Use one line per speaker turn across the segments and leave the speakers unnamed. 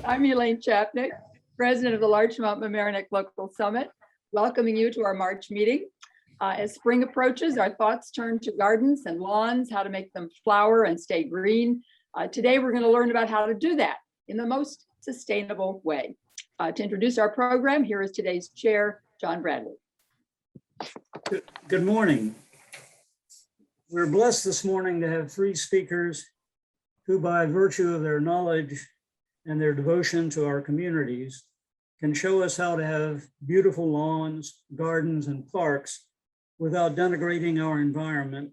I'm Elaine Chapnick, President of the Larchmont Mamaroneck Local Summit, welcoming you to our March meeting. As spring approaches, our thoughts turn to gardens and lawns, how to make them flower and stay green. Today, we're going to learn about how to do that in the most sustainable way. To introduce our program, here is today's chair, John Bradley.
Good morning. We're blessed this morning to have three speakers who, by virtue of their knowledge and their devotion to our communities, can show us how to have beautiful lawns, gardens, and parks without denigrating our environment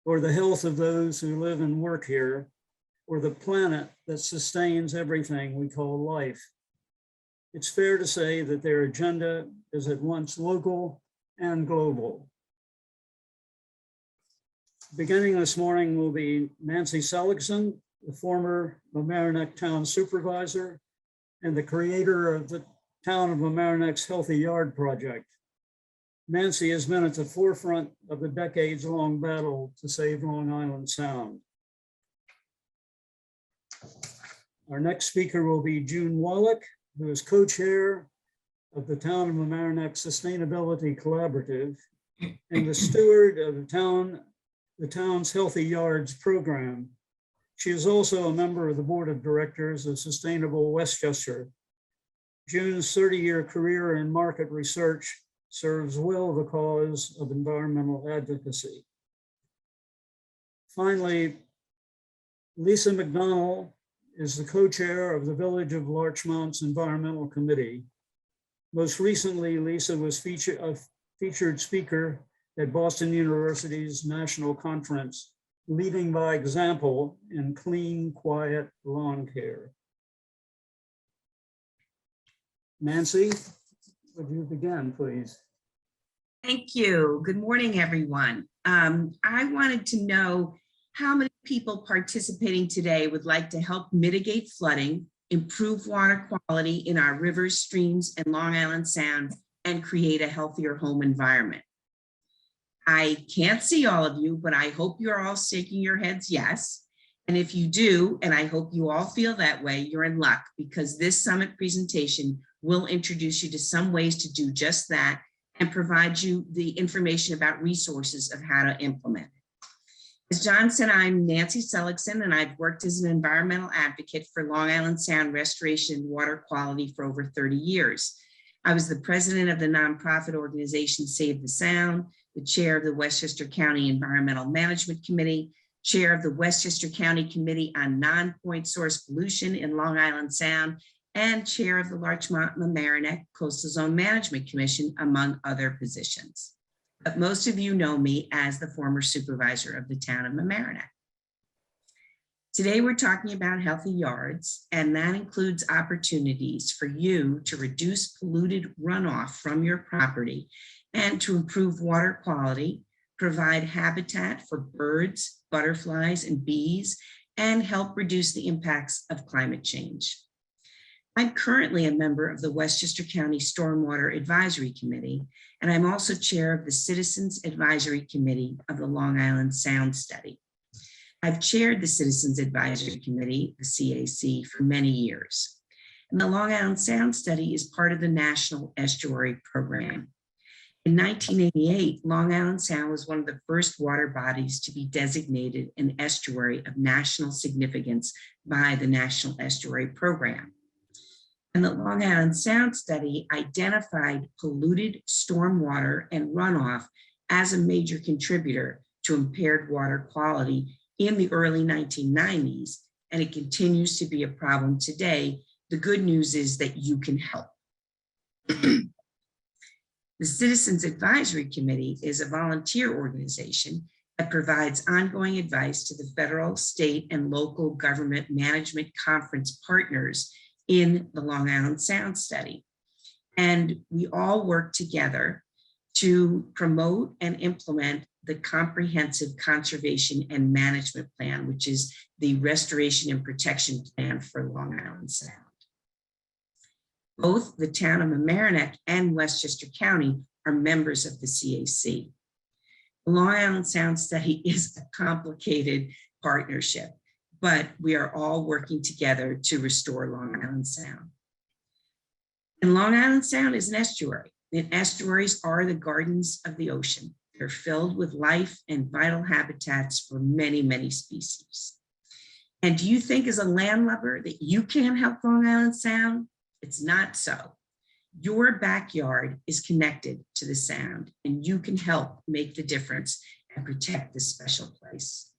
or the health of those who live and work here, or the planet that sustains everything we call life. It's fair to say that their agenda is at once local and global. Beginning this morning will be Nancy Sellickson, the former Mamaroneck Town Supervisor and the creator of the Town of Mamaroneck's Healthy Yard Project. Nancy has been at the forefront of the decades-long battle to save Long Island Sound. Our next speaker will be June Wallach, who is co-chair of the Town of Mamaroneck Sustainability Collaborative and the steward of the town's Healthy Yards program. She is also a member of the board of directors of Sustainable Westchester. June's 30-year career in market research serves well the cause of environmental advocacy. Finally, Lisa McDonald is the co-chair of the Village of Larchmont's Environmental Committee. Most recently, Lisa was a featured speaker at Boston University's National Conference, leading by example in clean, quiet lawn care. Nancy, would you begin, please?
Thank you. Good morning, everyone. I wanted to know how many people participating today would like to help mitigate flooding, improve water quality in our rivers, streams, and Long Island Sound, and create a healthier home environment. I can't see all of you, but I hope you're all shaking your heads yes. And if you do, and I hope you all feel that way, you're in luck, because this summit presentation will introduce you to some ways to do just that and provide you the information about resources of how to implement it. As John said, I'm Nancy Sellickson, and I've worked as an environmental advocate for Long Island Sound restoration and water quality for over 30 years. I was the president of the nonprofit organization Save the Sound, the chair of the Westchester County Environmental Management Committee, chair of the Westchester County Committee on Non-Point Source Pollution in Long Island Sound, and chair of the Larchmont Mamaroneck Coastal Zone Management Commission, among other positions. But most of you know me as the former supervisor of the town of Mamaroneck. Today, we're talking about healthy yards, and that includes opportunities for you to reduce polluted runoff from your property and to improve water quality, provide habitat for birds, butterflies, and bees, and help reduce the impacts of climate change. I'm currently a member of the Westchester County Stormwater Advisory Committee, and I'm also chair of the Citizens Advisory Committee of the Long Island Sound Study. I've chaired the Citizens Advisory Committee, the CAC, for many years. And the Long Island Sound Study is part of the National Estuary Program. In 1988, Long Island Sound was one of the first water bodies to be designated an estuary of national significance by the National Estuary Program. And the Long Island Sound Study identified polluted stormwater and runoff as a major contributor to impaired water quality in the early 1990s, and it continues to be a problem today. The good news is that you can help. The Citizens Advisory Committee is a volunteer organization that provides ongoing advice to the federal, state, and local government management conference partners in the Long Island Sound Study. And we all work together to promote and implement the Comprehensive Conservation and Management Plan, which is the Restoration and Protection Plan for Long Island Sound. Both the town of Mamaroneck and Westchester County are members of the CAC. The Long Island Sound Study is a complicated partnership. but we are all working together to restore Long Island Sound. And Long Island Sound is an estuary, and estuaries are the gardens of the ocean. They're filled with life and vital habitats for many, many species. And do you think as a landlubber that you can't help Long Island Sound? It's not so. Your backyard is connected to the sound, and you can help make the difference and protect this special place.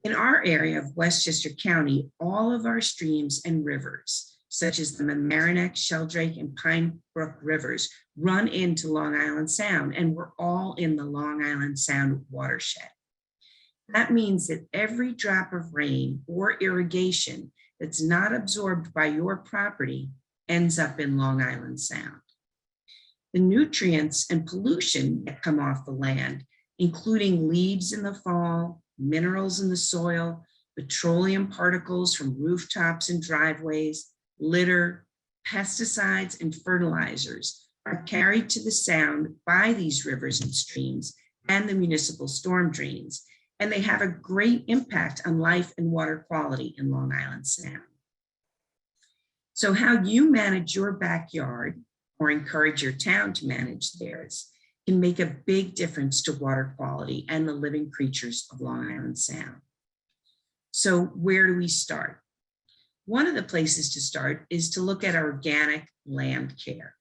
In our area of Westchester County, all of our streams and rivers, such as the Mamaroneck, Sheldrake, and Pine Brook rivers, run into Long Island Sound, and we're all in the Long Island Sound watershed. That means that every drop of rain or irrigation that's not absorbed by your property ends up in Long Island Sound. The nutrients and pollution that come off the land, including leaves in the fall, minerals in the soil, petroleum particles from rooftops and driveways, litter, pesticides, and fertilizers, are carried to the sound by these rivers and streams and the municipal storm drains, and they have a great impact on life and water quality in Long Island Sound. So how you manage your backyard or encourage your town to manage theirs can make a big difference to water quality and the living creatures of Long Island Sound. So where do we start? One of the places to start is to look at organic land care.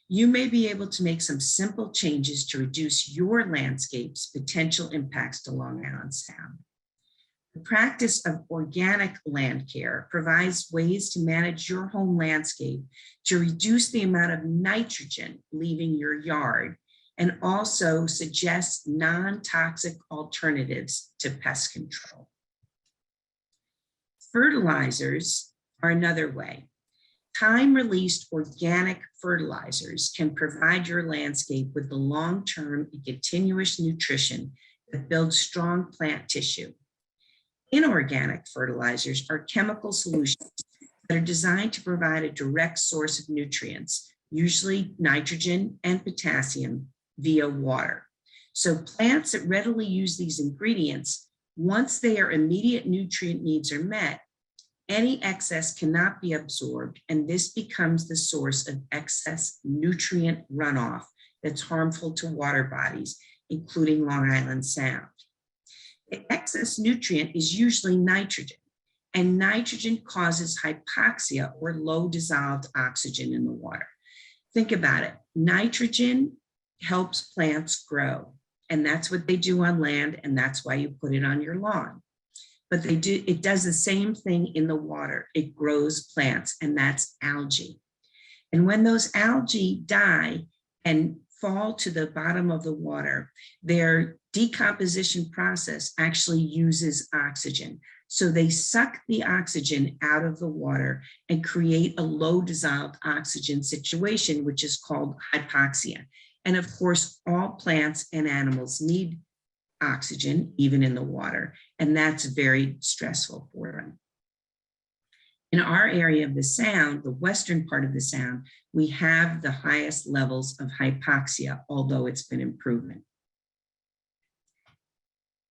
You may be able to make some simple changes to reduce your landscape's potential impacts to Long Island Sound. The practice of organic land care provides ways to manage your home landscape to reduce the amount of nitrogen leaving your yard, and also suggests non-toxic alternatives to pest control. Fertilizers are another way. Time-released organic fertilizers can provide your landscape with the long-term and continuous nutrition that builds strong plant tissue. Inorganic fertilizers are chemical solutions that are designed to provide a direct source of nutrients, usually nitrogen and potassium, via water. So plants that readily use these ingredients, once their immediate nutrient needs are met, any excess cannot be absorbed, and this becomes the source of excess nutrient runoff that's harmful to water bodies, including Long Island Sound. The excess nutrient is usually nitrogen, and nitrogen causes hypoxia or low dissolved oxygen in the water. Think about it. Nitrogen helps plants grow, and that's what they do on land, and that's why you put it on your lawn. But it does the same thing in the water. It grows plants, and that's algae. And when those algae die and fall to the bottom of the water, their decomposition process actually uses oxygen. So they suck the oxygen out of the water and create a low dissolved oxygen situation, which is called hypoxia. And of course, all plants and animals need oxygen, even in the water, and that's very stressful for them. In our area of the Sound, the western part of the Sound, we have the highest levels of hypoxia, although it's been improving.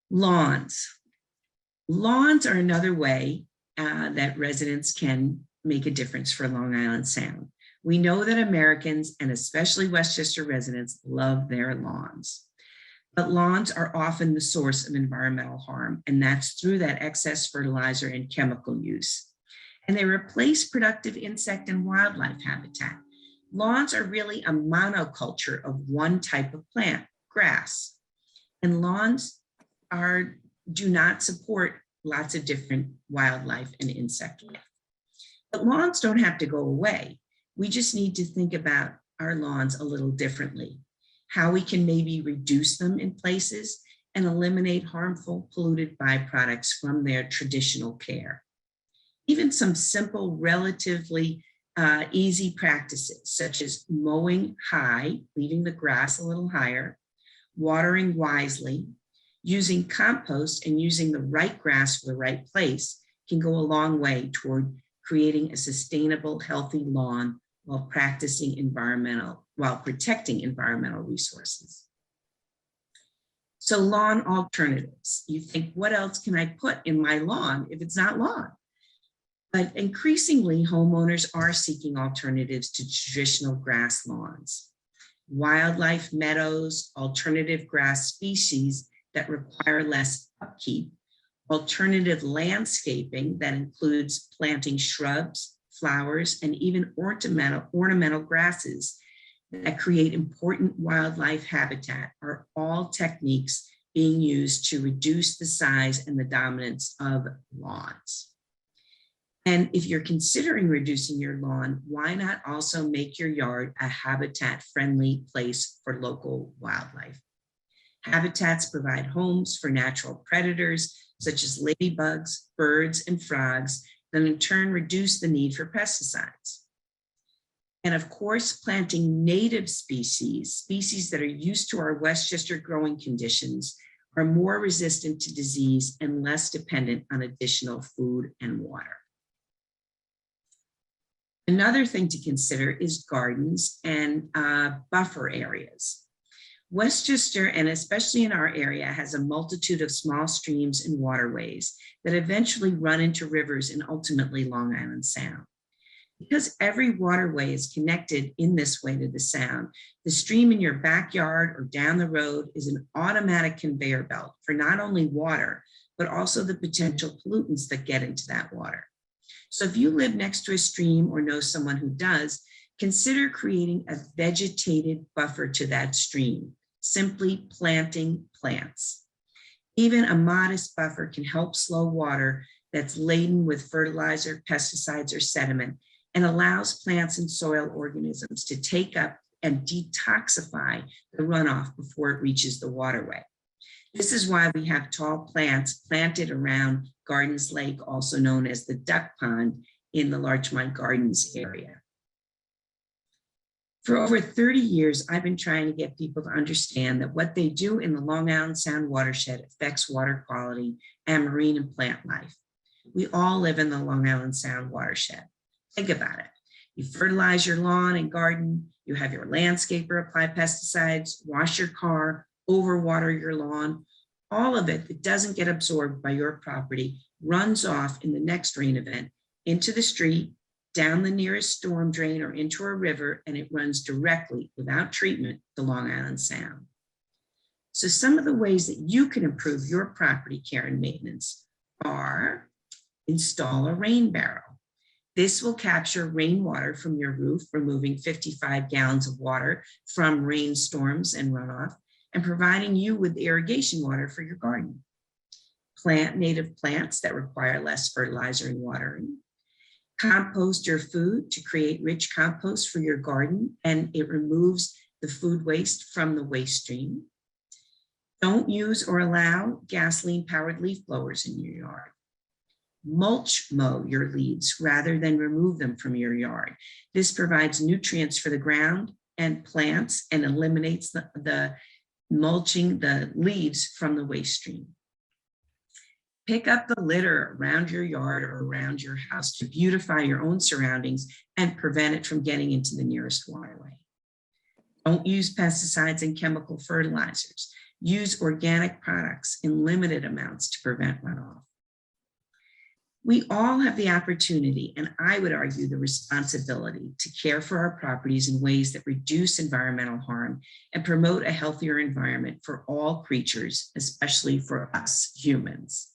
Lawns. Lawns are another way that residents can make a difference for Long Island Sound. We know that Americans, and especially Westchester residents, love their lawns. But lawns are often the source of environmental harm, and that's through that excess fertilizer and chemical use. And they replace productive insect and wildlife habitat. Lawns are really a monoculture of one type of plant, grass. And lawns do not support lots of different wildlife and insect life. But lawns don't have to go away. We just need to think about our lawns a little differently, how we can maybe reduce them in places and eliminate harmful polluted byproducts from their traditional care. Even some simple, relatively easy practices, such as mowing high, leaving the grass a little higher, watering wisely, using compost and using the right grass for the right place can go a long way toward creating a sustainable, healthy lawn while protecting environmental resources. So lawn alternatives. You think, what else can I put in my lawn if it's not lawn? But increasingly, homeowners are seeking alternatives to traditional grass lawns. Wildlife meadows, alternative grass species that require less upkeep, alternative landscaping that includes planting shrubs, flowers, and even ornamental grasses that create important wildlife habitat are all techniques being used to reduce the size and the dominance of lawns. And if you're considering reducing your lawn, why not also make your yard a habitat-friendly place for local wildlife? Habitats provide homes for natural predators, such as ladybugs, birds, and frogs, that in turn reduce the need for pesticides. And of course, planting native species that are used to our Westchester growing conditions, are more resistant to disease and less dependent on additional food and water. Another thing to consider is gardens and buffer areas. Westchester, and especially in our area, has a multitude of small streams and waterways that eventually run into rivers and ultimately Long Island Sound. Because every waterway is connected in this way to the Sound, the stream in your backyard or down the road is an automatic conveyor belt for not only water, but also the potential pollutants that get into that water. So if you live next to a stream or know someone who does, consider creating a vegetated buffer to that stream, simply planting plants. Even a modest buffer can help slow water that's laden with fertilizer, pesticides, or sediment, and allows plants and soil organisms to take up and detoxify the runoff before it reaches the waterway. This is why we have tall plants planted around Gardens Lake, also known as the Duck Pond, in the Larchmont Gardens area. For over 30 years, I've been trying to get people to understand that what they do in the Long Island Sound watershed affects water quality and marine and plant life. We all live in the Long Island Sound watershed. Think about it. You fertilize your lawn and garden, you have your landscaper apply pesticides, wash your car, overwater your lawn. All of it that doesn't get absorbed by your property runs off in the next rain event into the street, down the nearest storm drain, or into a river, and it runs directly without treatment to Long Island Sound. So some of the ways that you can improve your property care and maintenance are: install a rain barrel. This will capture rainwater from your roof, removing 55 gallons of water from rainstorms and runoff, and providing you with irrigation water for your garden. Plant native plants that require less fertilizer and watering. Compost your food to create rich compost for your garden, and it removes the food waste from the waste stream. Don't use or allow gasoline-powered leaf blowers in your yard. Mulch mow your leaves rather than remove them from your yard. This provides nutrients for the ground and plants and eliminates the mulching the leaves from the waste stream. Pick up the litter around your yard or around your house to beautify your own surroundings and prevent it from getting into the nearest waterway. Don't use pesticides and chemical fertilizers. Use organic products in limited amounts to prevent runoff. We all have the opportunity, and I would argue the responsibility, to care for our properties in ways that reduce environmental harm and promote a healthier environment for all creatures, especially for us humans.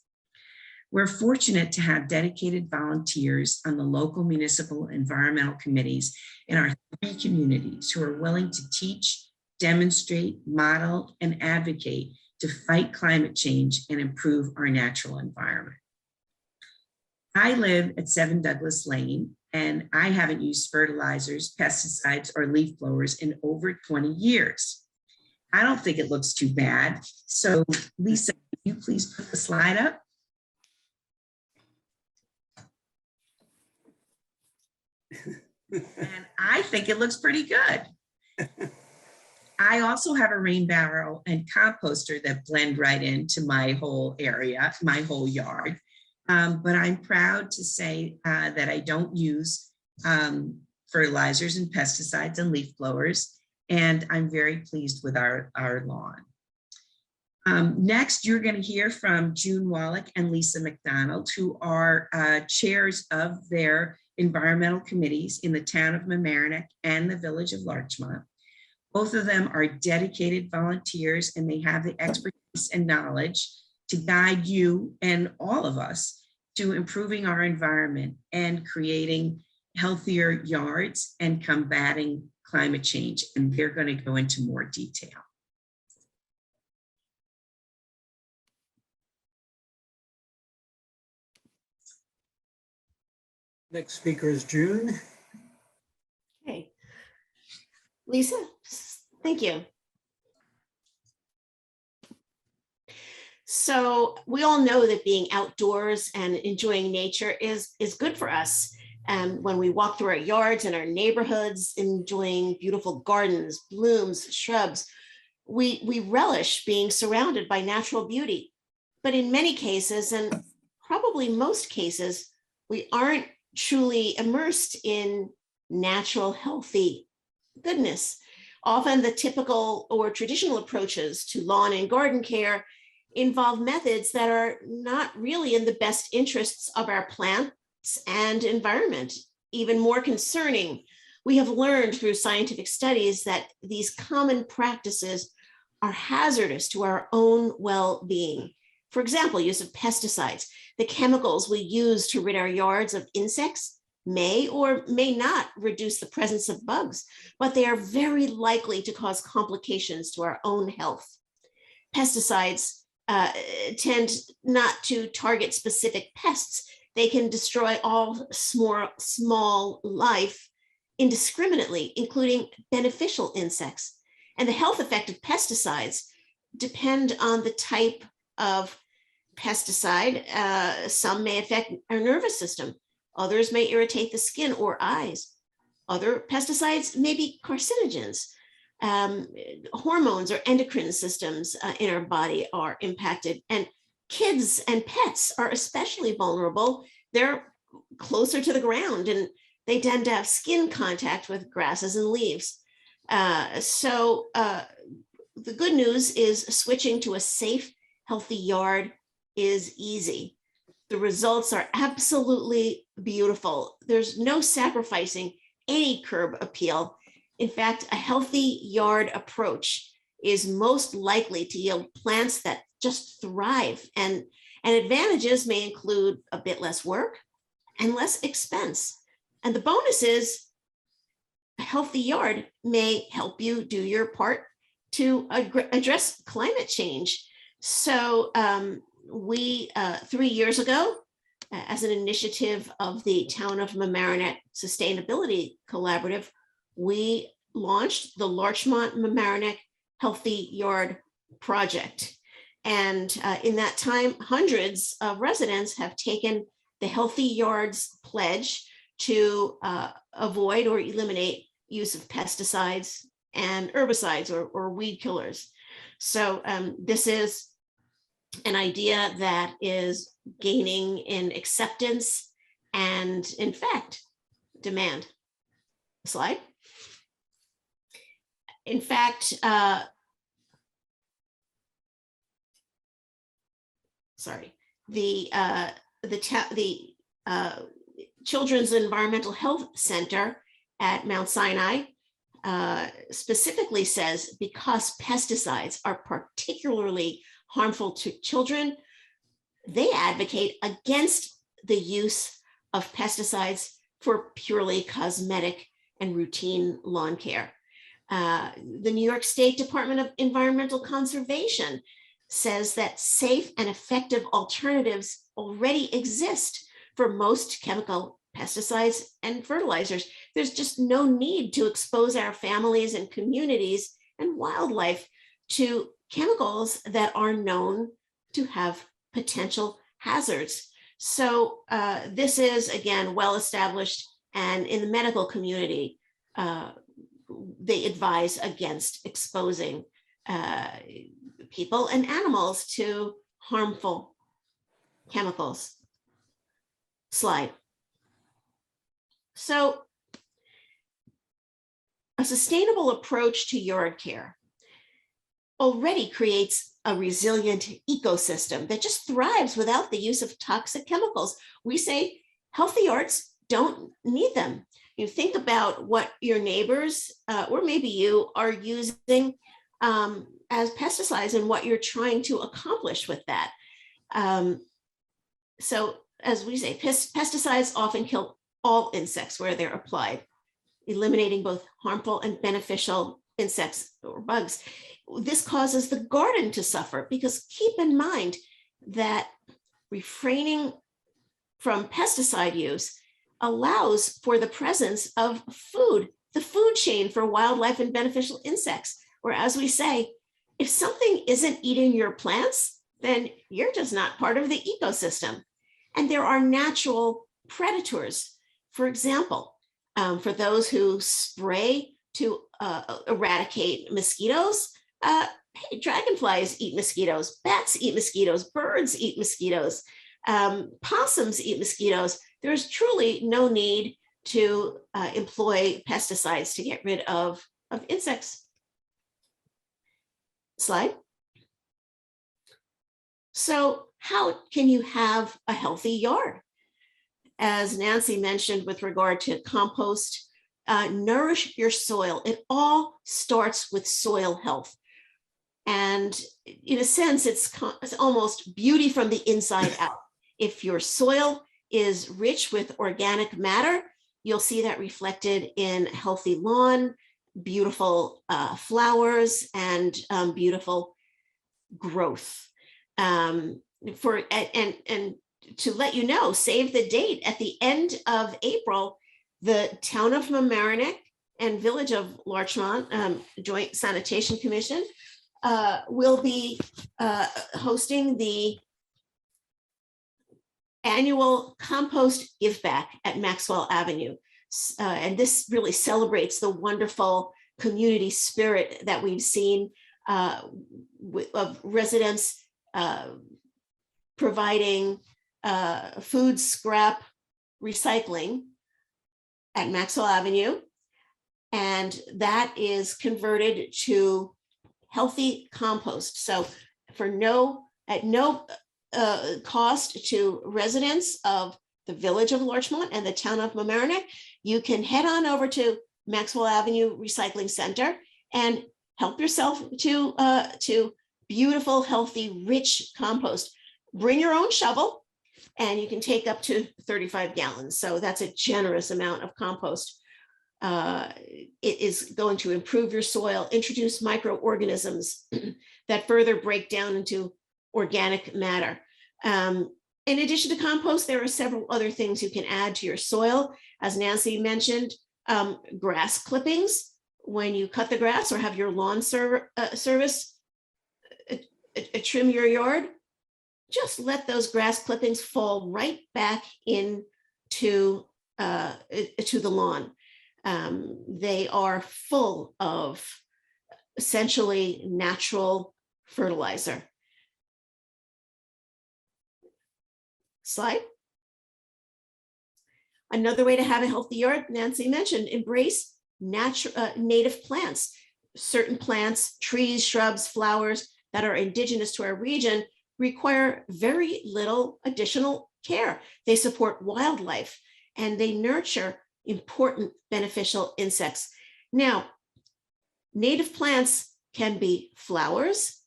We're fortunate to have dedicated volunteers on the local municipal environmental committees in our 3 communities who are willing to teach, demonstrate, model, and advocate to fight climate change and improve our natural environment. I live at 7 Douglas Lane, and I haven't used fertilizers, pesticides, or leaf blowers in over 20 years. I don't think it looks too bad. So Lisa, can you please put the slide up? And I think it looks pretty good. I also have a rain barrel and composter that blend right into my whole area, my whole yard. But I'm proud to say that I don't use fertilizers and pesticides and leaf blowers, and I'm very pleased with our lawn. Next, you're going to hear from June Wallach and Lisa McDonald, who are chairs of their environmental committees in the town of Mamaroneck and the village of Larchmont. Both of them are dedicated volunteers, and they have the expertise and knowledge to guide you and all of us to improving our environment and creating healthier yards and combating climate change. And they're going to go into more detail.
Next speaker is June.
Okay. Lisa, thank you. So we all know that being outdoors and enjoying nature is good for us. When we walk through our yards and our neighborhoods, enjoying beautiful gardens, blooms, shrubs, we relish being surrounded by natural beauty. But in many cases, and probably most cases, we aren't truly immersed in natural, healthy goodness. Often the typical or traditional approaches to lawn and garden care involve methods that are not really in the best interests of our plants and environment. Even more concerning, we have learned through scientific studies that these common practices are hazardous to our own well-being. For example, use of pesticides. The chemicals we use to rid our yards of insects may or may not reduce the presence of bugs, but they are very likely to cause complications to our own health. Pesticides tend not to target specific pests. They can destroy all small life indiscriminately, including beneficial insects. And the health effect of pesticides depend on the type of pesticide. Some may affect our nervous system. Others may irritate the skin or eyes. Other pesticides may be carcinogens. Hormones or endocrine systems in our body are impacted, and kids and pets are especially vulnerable. They're closer to the ground and they tend to have skin contact with grasses and leaves. So the good news is switching to a safe, healthy yard is easy. The results are absolutely beautiful. There's no sacrificing any curb appeal. In fact, a healthy yard approach is most likely to yield plants that just thrive, and advantages may include a bit less work and less expense. And the bonus is a healthy yard may help you do your part to address climate change. So we 3 years ago, as an initiative of the Town of Mamaroneck Sustainability Collaborative, we launched the Larchmont Mamaroneck Healthy Yard Project. And in that time, hundreds of residents have taken the Healthy Yards Pledge to avoid or eliminate use of pesticides and herbicides or weed killers. So this is an idea that is gaining in acceptance and, in fact, demand. Slide. In fact, the Children's Environmental Health Center at Mount Sinai specifically says because pesticides are particularly harmful to children, they advocate against the use of pesticides for purely cosmetic and routine lawn care. The New York State Department of Environmental Conservation says that safe and effective alternatives already exist for most chemical pesticides and fertilizers. There's just no need to expose our families and communities and wildlife to chemicals that are known to have potential hazards. So this is, again, well established, and in the medical community, they advise against exposing people and animals to harmful chemicals. Slide. So a sustainable approach to yard care already creates a resilient ecosystem that just thrives without the use of toxic chemicals. We say healthy yards don't need them. You think about what your neighbors or maybe you are using as pesticides and what you're trying to accomplish with that. So as we say, pesticides often kill all insects where they're applied, eliminating both harmful and beneficial insects or bugs. This causes the garden to suffer because keep in mind that refraining from pesticide use allows for the presence of food, the food chain for wildlife and beneficial insects. Or as we say, if something isn't eating your plants, then you're just not part of the ecosystem. And there are natural predators. For example, for those who spray to eradicate mosquitoes, hey, dragonflies eat mosquitoes, bats eat mosquitoes, birds eat mosquitoes, possums eat mosquitoes. There's truly no need to employ pesticides to get rid of insects. Slide. So how can you have a healthy yard? As Nancy mentioned with regard to compost, nourish your soil. It all starts with soil health. And in a sense, it's almost beauty from the inside out. If your soil is rich with organic matter, you'll see that reflected in healthy lawn, beautiful flowers, and beautiful growth. And to let you know, save the date, at the end of April, the town of Mamaroneck and village of Larchmont Joint Sanitation Commission will be hosting the annual compost give back at Maxwell Avenue. And this really celebrates the wonderful community spirit that we've seen of residents providing food scrap recycling at Maxwell Avenue. And that is converted to healthy compost. So at no cost to residents of the village of Larchmont and the town of Mamaroneck, you can head on over to Maxwell Avenue Recycling Center and help yourself to beautiful, healthy, rich compost. Bring your own shovel and you can take up to 35 gallons. So that's a generous amount of compost. It is going to improve your soil, introduce microorganisms that further break down into organic matter. In addition to compost, there are several other things you can add to your soil. As Nancy mentioned, grass clippings. When you cut the grass or have your lawn service trim your yard, just let those grass clippings fall right back into to the lawn. They are full of essentially natural fertilizer. Slide. Another way to have a healthy yard, Nancy mentioned, embrace native plants. Certain plants, trees, shrubs, flowers that are indigenous to our region require very little additional care. They support wildlife and they nurture important beneficial insects. Now, native plants can be flowers,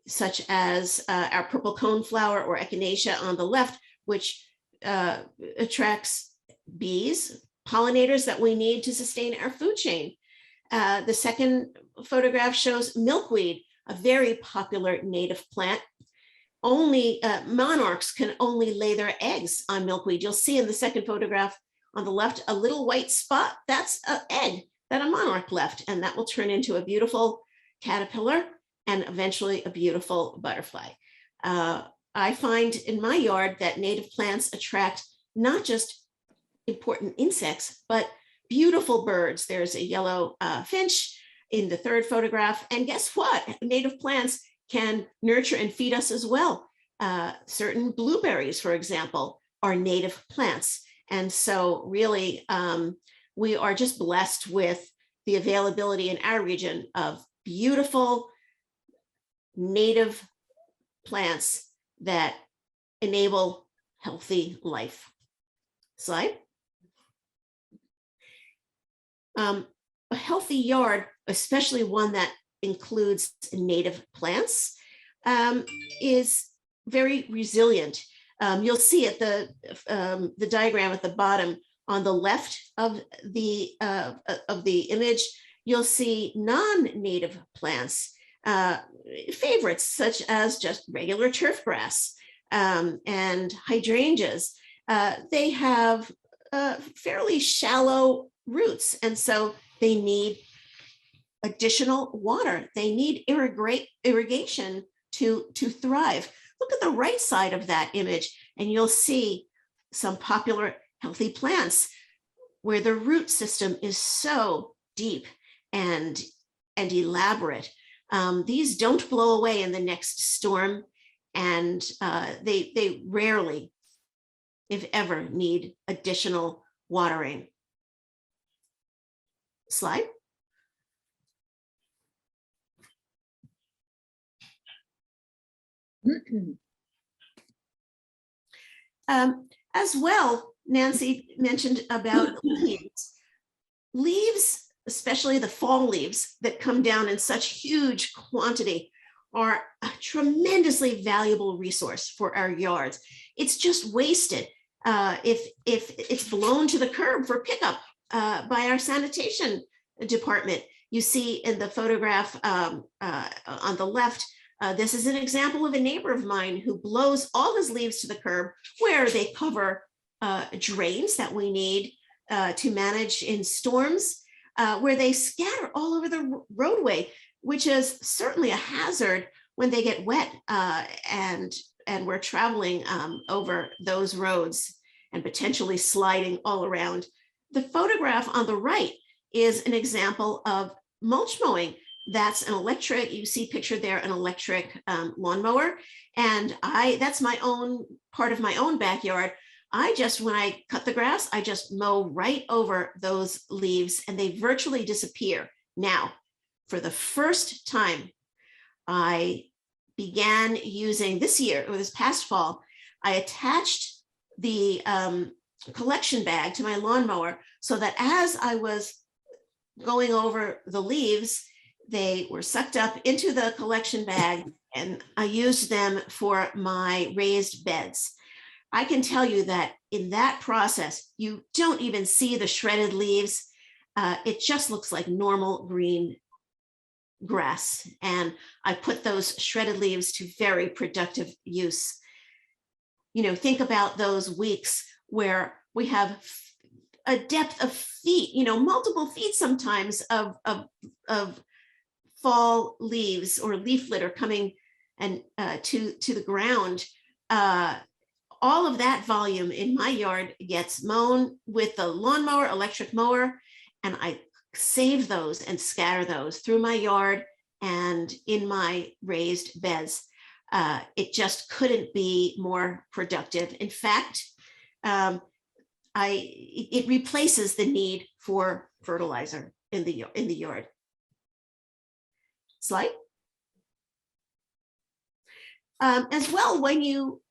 such as our purple cone flower or echinacea on the left, which attracts bees, pollinators that we need to sustain our food chain. The second photograph shows milkweed, a very popular native plant. Only monarchs can only lay their eggs on milkweed. You'll see in the second photograph on the left, a little white spot. That's an egg that a monarch left, and that will turn into a beautiful caterpillar and eventually a beautiful butterfly. I find in my yard that native plants attract not just important insects, but beautiful birds. There's a yellow finch in the third photograph. And guess what? Native plants can nurture and feed us as well. Certain blueberries, for example, are native plants. And so really, we are just blessed with the availability in our region of beautiful native plants that enable healthy life. Slide. A healthy yard, especially one that includes native plants, is very resilient. You'll see at the diagram at the bottom on the left of the image, you'll see non-native plants, favorites such as just regular turf grass and hydrangeas. They have fairly shallow roots, and so they need additional water. They need irrigation to thrive. Look at the right side of that image, and you'll see some popular healthy plants where the root system is so deep and elaborate. These don't blow away in the next storm, and they rarely, if ever, need additional watering. Slide. As well, Nancy mentioned about leaves. Leaves, especially the fall leaves that come down in such huge quantity, are a tremendously valuable resource for our yards. It's just wasted if it's blown to the curb for pickup by our sanitation department. You see in the photograph on the left, this is an example of a neighbor of mine who blows all his leaves to the curb, where they cover drains that we need to manage in storms, where they scatter all over the roadway, which is certainly a hazard when they get wet and we're traveling over those roads and potentially sliding all around. The photograph on the right is an example of mulch mowing. That's an electric, you see pictured there, an electric lawnmower. And that's my own part of my own backyard. When I cut the grass, I just mow right over those leaves and they virtually disappear. Now, for the first time, I began using this year, or this past fall, I attached the collection bag to my lawnmower so that as I was going over the leaves, they were sucked up into the collection bag and I used them for my raised beds. I can tell you that in that process, you don't even see the shredded leaves. It just looks like normal green grass. And I put those shredded leaves to very productive use. You know, think about those weeks where we have a depth of feet, multiple feet sometimes of fall leaves or leaf litter coming and to the ground. All of that volume in my yard gets mown with the lawnmower, electric mower, and I save those and scatter those through my yard and in my raised beds. It just couldn't be more productive. In fact, it replaces the need for fertilizer in the yard. Slide. As well, when you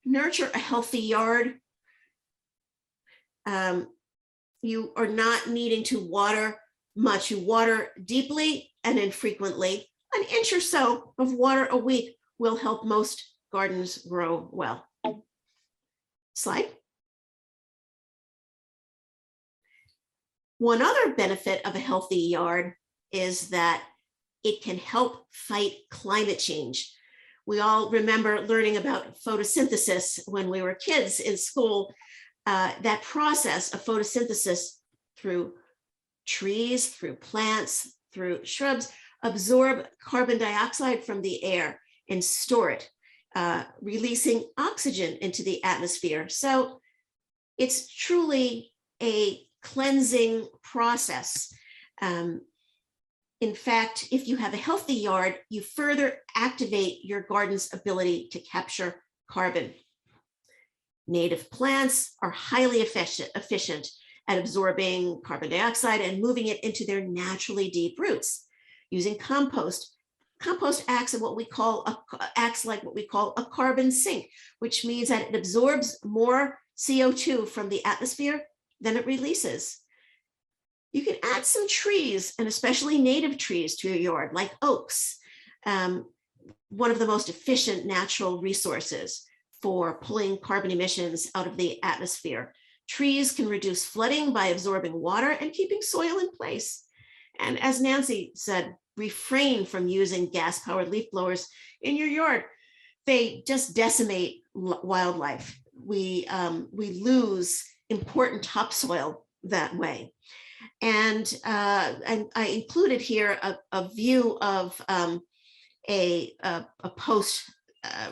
nurture a healthy yard, you are not needing to water much. You water deeply and infrequently. An inch or so of water a week will help most gardens grow well. Slide. One other benefit of a healthy yard is that it can help fight climate change. We all remember learning about photosynthesis when we were kids in school. That process of photosynthesis through trees, through plants, through shrubs, absorb carbon dioxide from the air and store it, releasing oxygen into the atmosphere. So it's truly a cleansing process. In fact, if you have a healthy yard, you further activate your garden's ability to capture carbon. Native plants are highly efficient at absorbing carbon dioxide and moving it into their naturally deep roots. Using compost compost acts like what we call a carbon sink, which means that it absorbs more CO2 from the atmosphere than it releases. You can add some trees, and especially native trees, to your yard, like oaks, one of the most efficient natural resources for pulling carbon emissions out of the atmosphere. Trees can reduce flooding by absorbing water and keeping soil in place. And as Nancy said, refrain from using gas-powered leaf blowers in your yard. They just decimate wildlife. We lose important topsoil that way. And I included here a view of a post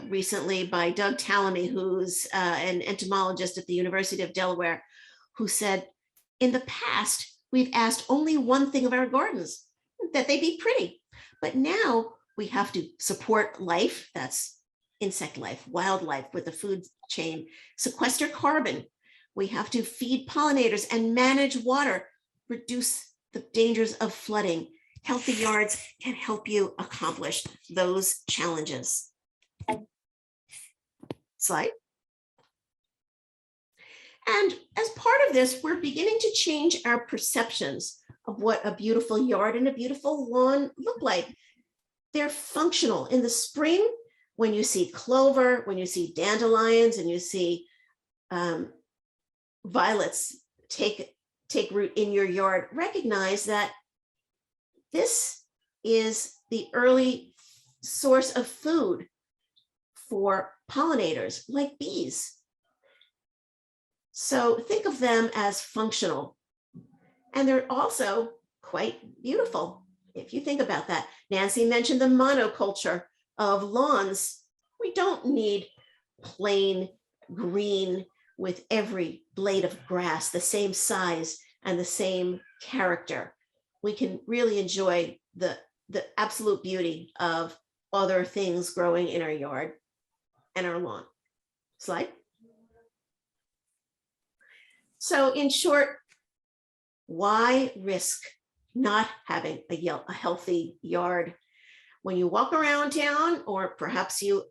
recently by Doug Tallamy, who's an entomologist at the University of Delaware, who said, in the past, we've asked only one thing of our gardens, that they be pretty. But now we have to support life, that's insect life, wildlife with the food chain, sequester carbon. We have to feed pollinators and manage water, reduce the dangers of flooding. Healthy yards can help you accomplish those challenges. Slide. And as part of this, we're beginning to change our perceptions of what a beautiful yard and a beautiful lawn look like. They're functional. In the spring, when you see clover, when you see dandelions, and you see violets take root in your yard, recognize that this is the early source of food for pollinators like bees. So think of them as functional. And they're also quite beautiful, if you think about that. Nancy mentioned the monoculture of lawns. We don't need plain green with every blade of grass the same size and the same character. We can really enjoy the absolute beauty of other things growing in our yard and our lawn. Slide. So in short, why risk not having a healthy yard? When you walk around town, or perhaps you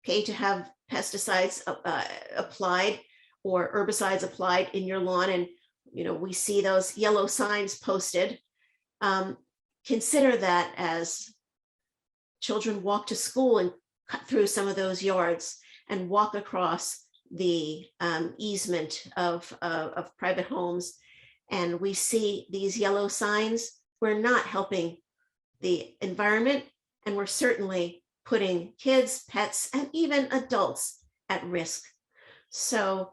pay to have pesticides applied or herbicides applied in your lawn, and we see those yellow signs posted, consider that as children walk to school and cut through some of those yards and walk across the easement of private homes, and we see these yellow signs. We're not helping the environment, and we're certainly putting kids, pets, and even adults at risk. So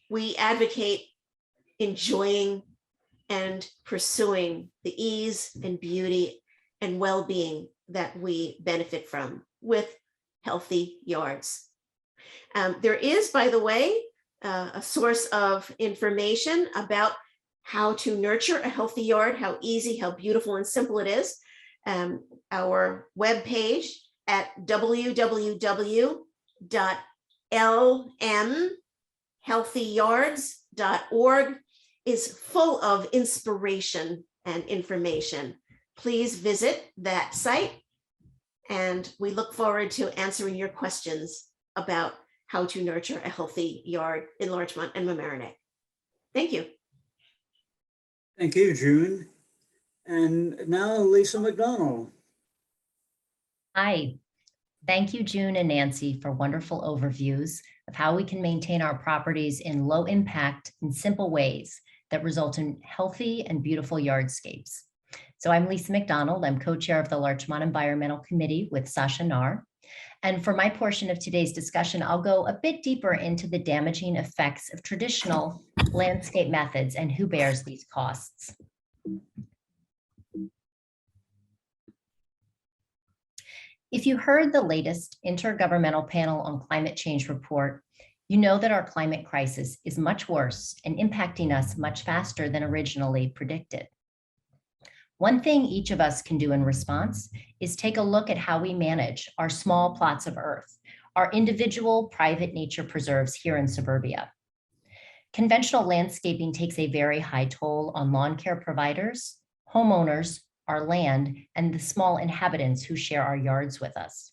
we advocate enjoying and pursuing the ease and beauty and well-being that we benefit from with healthy yards. There is, by the way, a source of information about how to nurture a healthy yard, how easy, how beautiful and simple it is. Our webpage at www.lmhealthyyards.org is full of inspiration and information. Please visit that site, and we look forward to answering your questions about how to nurture a healthy yard in Larchmont and Mamaroneck. Thank you.
Thank you, June. And now Lisa McDonald.
Hi, thank you, June and Nancy, for wonderful overviews of how we can maintain our properties in low impact and simple ways that result in healthy and beautiful yardscapes. So I'm Lisa McDonald. I'm co-chair of the Larchmont Environmental Committee with Sasha Nar. And for my portion of today's discussion, I'll go a bit deeper into the damaging effects of traditional landscape methods and who bears these costs. If you heard the latest Intergovernmental Panel on Climate Change report, you know that our climate crisis is much worse and impacting us much faster than originally predicted. One thing each of us can do in response is take a look at how we manage our small plots of earth, our individual private nature preserves here in suburbia. Conventional landscaping takes a very high toll on lawn care providers, homeowners, our land, and the small inhabitants who share our yards with us.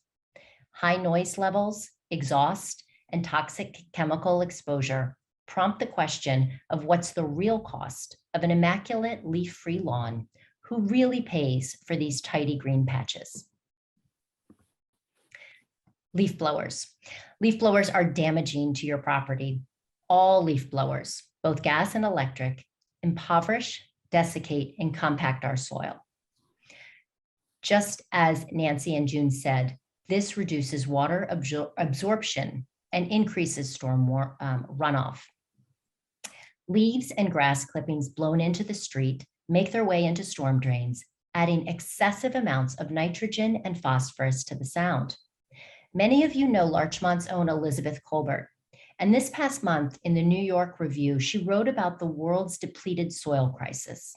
High noise levels, exhaust, and toxic chemical exposure prompt the question of what's the real cost of an immaculate leaf-free lawn? Who really pays for these tidy green patches? Leaf blowers. Leaf blowers are damaging to your property. All leaf blowers, both gas and electric, impoverish, desiccate, and compact our soil. Just as Nancy and June said, this reduces water absorption and increases storm runoff. Leaves and grass clippings blown into the street make their way into storm drains, adding excessive amounts of nitrogen and phosphorus to the sound. Many of you know Larchmont's own Elizabeth Colbert, and this past month in the New York Review, she wrote about the world's depleted soil crisis.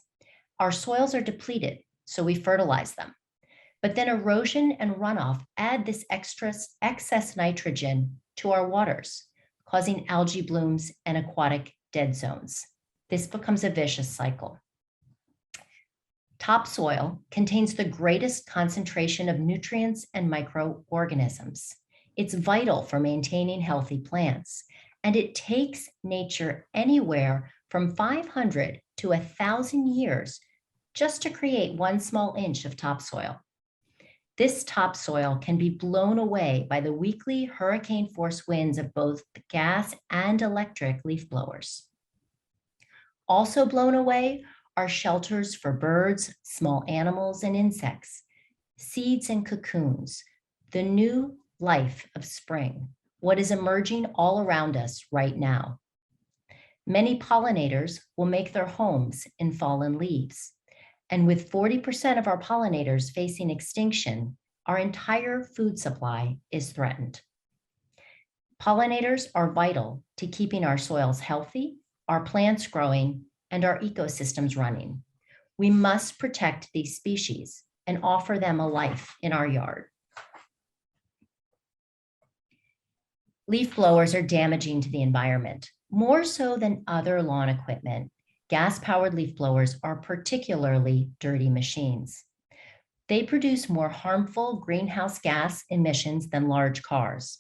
Our soils are depleted, so we fertilize them. But then erosion and runoff add this excess nitrogen to our waters, causing algae blooms and aquatic dead zones. This becomes a vicious cycle. Topsoil contains the greatest concentration of nutrients and microorganisms. It's vital for maintaining healthy plants, and it takes nature anywhere from 500 to 1,000 years just to create 1 small inch of topsoil. This topsoil can be blown away by the weekly hurricane-force winds of both gas and electric leaf blowers. Also blown away are shelters for birds, small animals, and insects, seeds and cocoons, the new life of spring, what is emerging all around us right now. Many pollinators will make their homes in fallen leaves. And with 40% of our pollinators facing extinction, our entire food supply is threatened. Pollinators are vital to keeping our soils healthy, our plants growing, and our ecosystems running. We must protect these species and offer them a life in our yard. Leaf blowers are damaging to the environment, more so than other lawn equipment. Gas-powered leaf blowers are particularly dirty machines. They produce more harmful greenhouse gas emissions than large cars.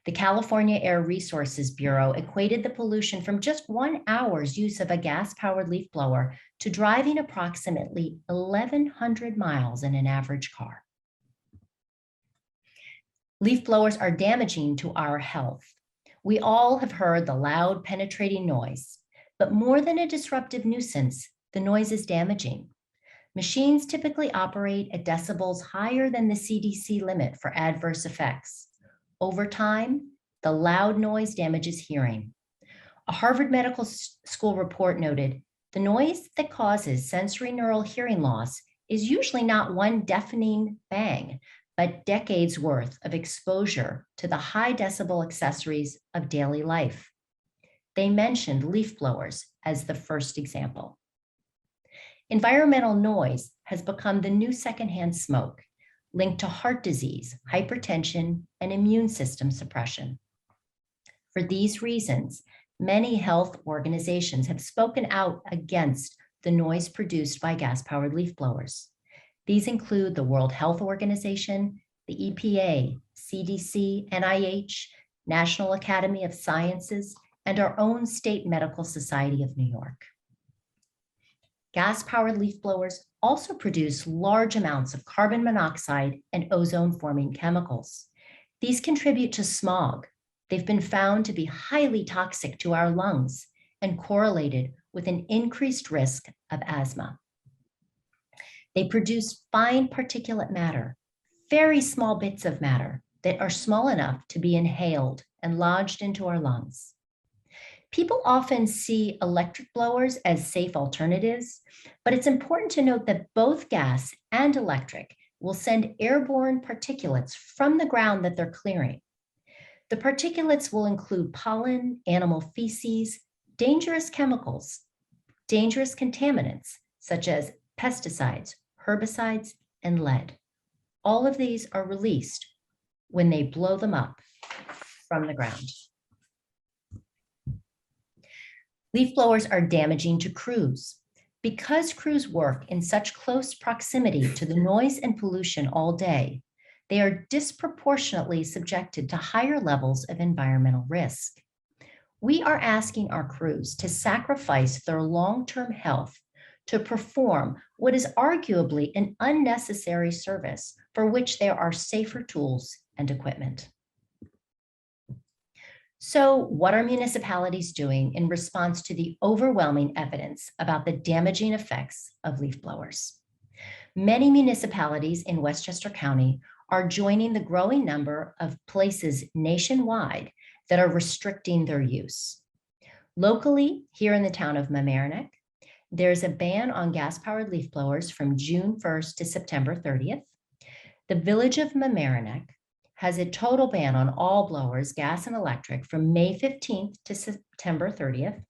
The California Air Resources Bureau equated the pollution from just 1 hour's use of a gas-powered leaf blower to driving approximately 1,100 miles in an average car. Leaf blowers are damaging to our health. We all have heard the loud, penetrating noise, but more than a disruptive nuisance, the noise is damaging. Machines typically operate at decibels higher than the CDC limit for adverse effects. Over time, the loud noise damages hearing. A Harvard Medical School report noted, the noise that causes sensory neural hearing loss is usually not one deafening bang, but decades worth of exposure to the high decibel accessories of daily life. They mentioned leaf blowers as the first example. Environmental noise has become the new secondhand smoke, linked to heart disease, hypertension, and immune system suppression. For these reasons, many health organizations have spoken out against the noise produced by gas-powered leaf blowers. These include the World Health Organization, the EPA, CDC, NIH, National Academy of Sciences, and our own State Medical Society of New York. Gas-powered leaf blowers also produce large amounts of carbon monoxide and ozone-forming chemicals. These contribute to smog. They've been found to be highly toxic to our lungs and correlated with an increased risk of asthma. They produce fine particulate matter, very small bits of matter that are small enough to be inhaled and lodged into our lungs. People often see electric blowers as safe alternatives, but it's important to note that both gas and electric will send airborne particulates from the ground that they're clearing. The particulates will include pollen, animal feces, dangerous chemicals, dangerous contaminants, such as pesticides, herbicides, and lead. All of these are released when they blow them up from the ground. Leaf blowers are damaging to crews. Because crews work in such close proximity to the noise and pollution all day, they are disproportionately subjected to higher levels of environmental risk. We are asking our crews to sacrifice their long-term health to perform what is arguably an unnecessary service for which there are safer tools and equipment. So what are municipalities doing in response to the overwhelming evidence about the damaging effects of leaf blowers? Many municipalities in Westchester County are joining the growing number of places nationwide that are restricting their use. Locally, here in the town of Mamaroneck, there's a ban on gas-powered leaf blowers from June 1st to September 30th. The village of Mamaroneck has a total ban on all blowers, gas and electric, from May 15th to September 30th.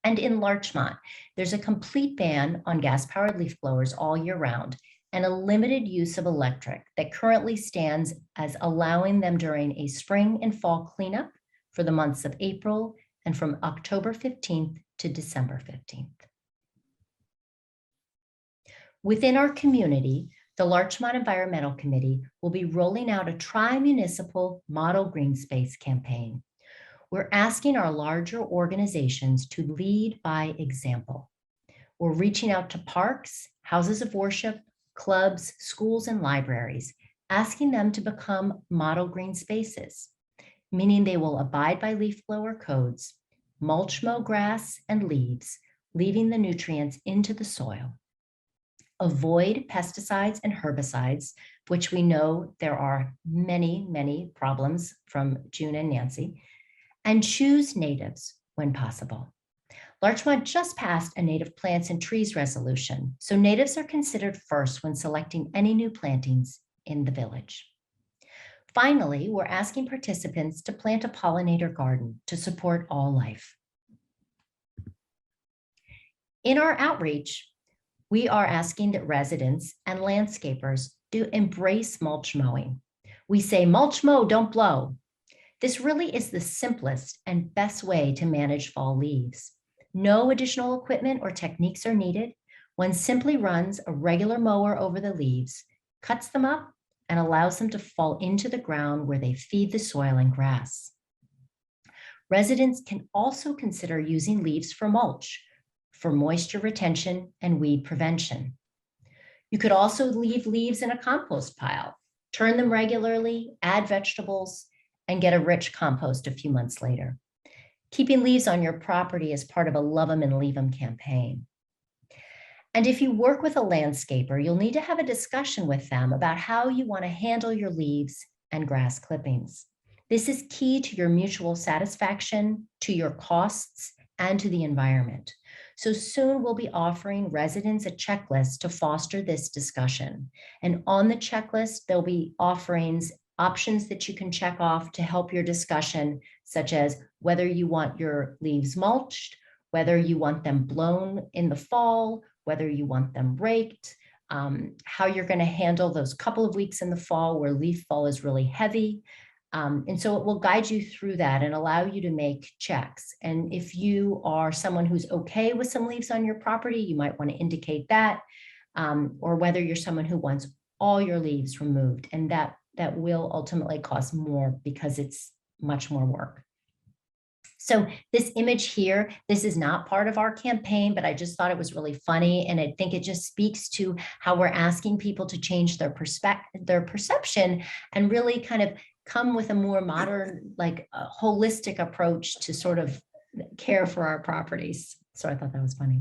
And in Larchmont, there's a complete ban on gas-powered leaf blowers all year round and a limited use of electric that currently stands as allowing them during a spring and fall cleanup for the months of April and from October 15th to December 15th. Within our community, the Larchmont Environmental Committee will be rolling out a tri-municipal model green space campaign. We're asking our larger organizations to lead by example. We're reaching out to parks, houses of worship, clubs, schools, and libraries, asking them to become model green spaces, meaning they will abide by leaf blower codes, mulch mow grass and leaves, leaving the nutrients into the soil, avoid pesticides and herbicides, which we know there are many, many problems from June and Nancy, and choose natives when possible. Larchmont just passed a native plants and trees resolution, so natives are considered first when selecting any new plantings in the village. Finally, we're asking participants to plant a pollinator garden to support all life. In our outreach, we are asking that residents and landscapers do embrace mulch mowing. We say, mulch mow, don't blow. This really is the simplest and best way to manage fall leaves. No additional equipment or techniques are needed. One simply runs a regular mower over the leaves, cuts them up, and allows them to fall into the ground where they feed the soil and grass. Residents can also consider using leaves for mulch, for moisture retention and weed prevention. You could also leave leaves in a compost pile, turn them regularly, add vegetables, and get a rich compost a few months later. Keeping leaves on your property is part of a Love 'em and Leave 'em campaign. And if you work with a landscaper, you'll need to have a discussion with them about how you want to handle your leaves and grass clippings. This is key to your mutual satisfaction, to your costs, and to the environment. So soon we'll be offering residents a checklist to foster this discussion. And on the checklist, there'll be options that you can check off to help your discussion, such as whether you want your leaves mulched, whether you want them blown in the fall, whether you want them raked, how you're going to handle those couple of weeks in the fall where leaf fall is really heavy. And so it will guide you through that and allow you to make checks. And if you are someone who's okay with some leaves on your property, you might want to indicate that, or whether you're someone who wants all your leaves removed, and that will ultimately cost more because it's much more work. So this image here, this is not part of our campaign, but I just thought it was really funny. And I think it just speaks to how we're asking people to change their perception and really kind of come with a more modern, like a holistic approach to sort of care for our properties. So I thought that was funny.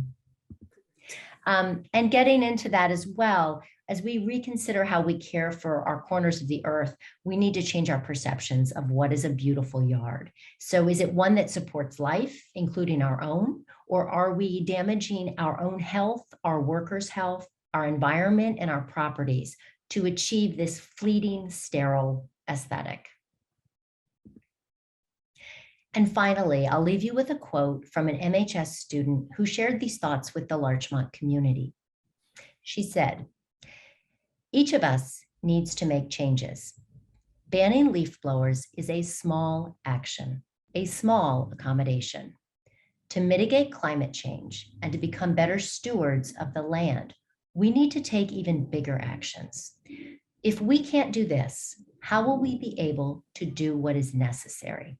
And getting into that as well, as we reconsider how we care for our corners of the earth, we need to change our perceptions of what is a beautiful yard. So is it one that supports life, including our own, or are we damaging our own health, our workers' health, our environment, and our properties to achieve this fleeting, sterile aesthetic? And finally, I'll leave you with a quote from an MHS student who shared these thoughts with the Larchmont community. She said, "Each of us needs to make changes. Banning leaf blowers is a small action, a small accommodation. To mitigate climate change and to become better stewards of the land, we need to take even bigger actions. If we can't do this, how will we be able to do what is necessary?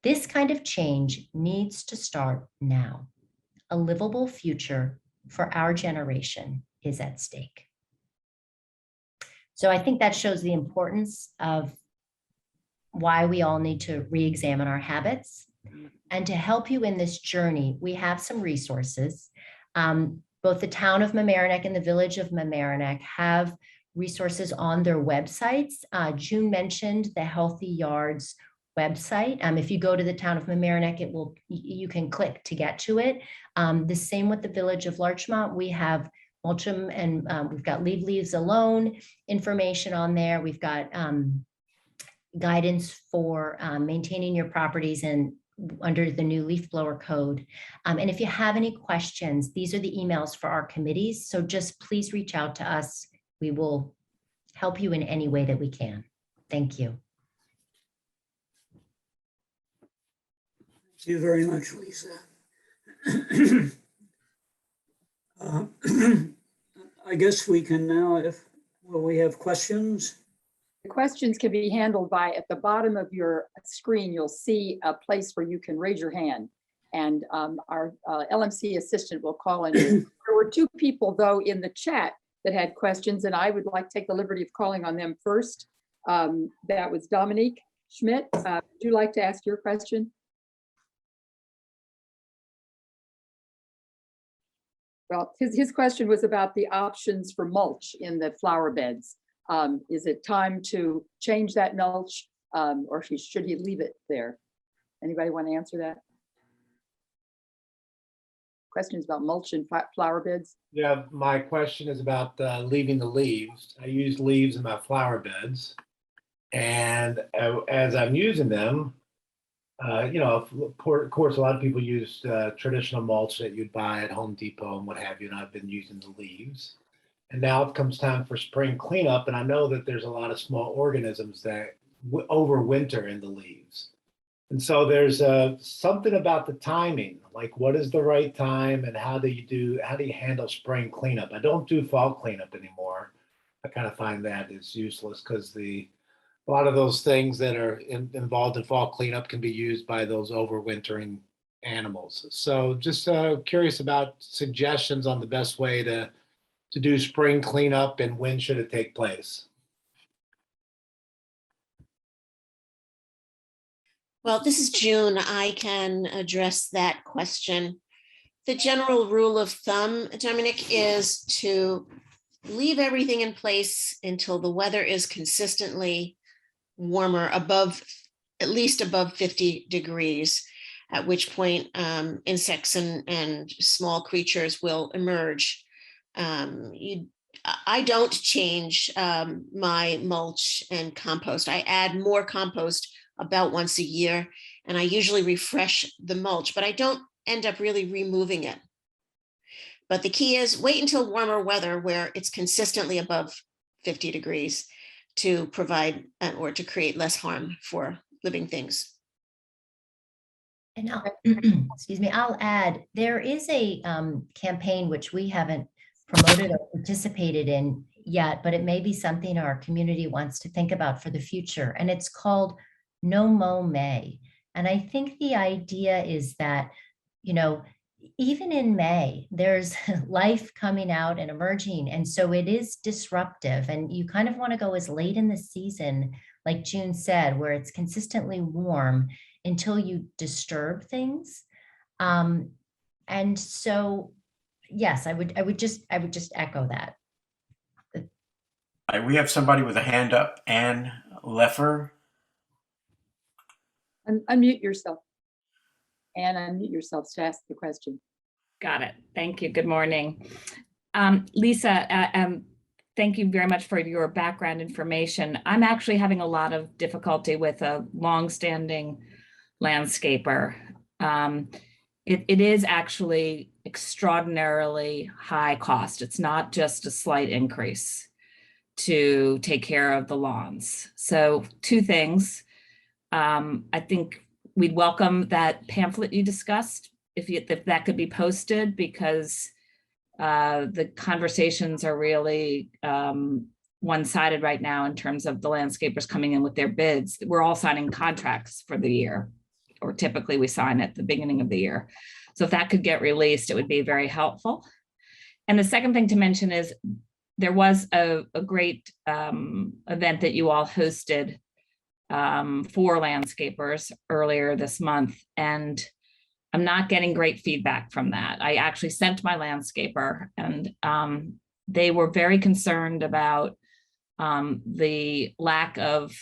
This kind of change needs to start now. A livable future for our generation is at stake. So I think that shows the importance of why we all need to re-examine our habits. And to help you in this journey, we have some resources. Both the town of Mamaroneck and the village of Mamaroneck have resources on their websites. June mentioned the Healthy Yards website. If you go to the town of Mamaroneck, you can click to get to it. The same with the village of Larchmont. We have Mulch Mow and we've got Leave Leaves Alone information on there. We've got guidance for maintaining your properties and under the new leaf blower code. And if you have any questions, these are the emails for our committees. So just please reach out to us. We will help you in any way that we can. Thank you.
Thank you very much, Lisa. I guess we can now, will we have questions?
The questions can be handled by, at the bottom of your screen, you'll see a place where you can raise your hand. And our LMC assistant will call in. There were two people, though, in the chat that had questions, and I would like to take the liberty of calling on them first. That was Dominic Schmidt. Would you like to ask your question? Well, his question was about the options for mulch in the flower beds. Is it time to change that mulch, or should he leave it there? Anybody want to answer that? Questions about mulch in flower beds?
Yeah, my question is about leaving the leaves. I use leaves in my flower beds, and as I'm using them, of course, a lot of people use traditional mulch that you'd buy at Home Depot and what have you, and I've been using the leaves. And now it comes time for spring cleanup, and I know that there's a lot of small organisms that overwinter in the leaves. And so there's something about the timing, like what is the right time and how do you handle spring cleanup? I don't do fall cleanup anymore. I kind of find that is useless because a lot of those things that are involved in fall cleanup can be used by those overwintering animals. So just curious about suggestions on the best way to do spring cleanup and when should it take place?
Well, this is June. I can address that question. The general rule of thumb, Dominic, is to leave everything in place until the weather is consistently warmer, at least above 50 degrees, at which point insects and small creatures will emerge. I don't change my mulch and compost. I add more compost about once a year, and I usually refresh the mulch, but I don't end up really removing it. But the key is wait until warmer weather where it's consistently above 50 degrees to provide or to create less harm for living things.
And excuse me, I'll add, there is a campaign which we haven't promoted or participated in yet, but it may be something our community wants to think about for the future. And it's called Nomo May. And I think the idea is that, even in May, there's life coming out and emerging. And so it is disruptive. And you kind of want to go as late in the season, like June said, where it's consistently warm until you disturb things. And so, yes, I would just echo that.
We have somebody with a hand up, Ann Leffer.
Unmute yourself. And unmute yourself to ask the question.
Got it. Thank you. Good morning. Lisa, thank you very much for your background information. I'm actually having a lot of difficulty with a longstanding landscaper. It is actually extraordinarily high cost. It's not just a slight increase to take care of the lawns. So two things. I think we'd welcome that pamphlet you discussed if that could be posted, because the conversations are really one-sided right now in terms of the landscapers coming in with their bids. We're all signing contracts for the year, or typically we sign at the beginning of the year. So if that could get released, it would be very helpful. And the second thing to mention is there was a great event that you all hosted for landscapers earlier this month, and I'm not getting great feedback from that. I actually sent my landscaper, and they were very concerned about the lack of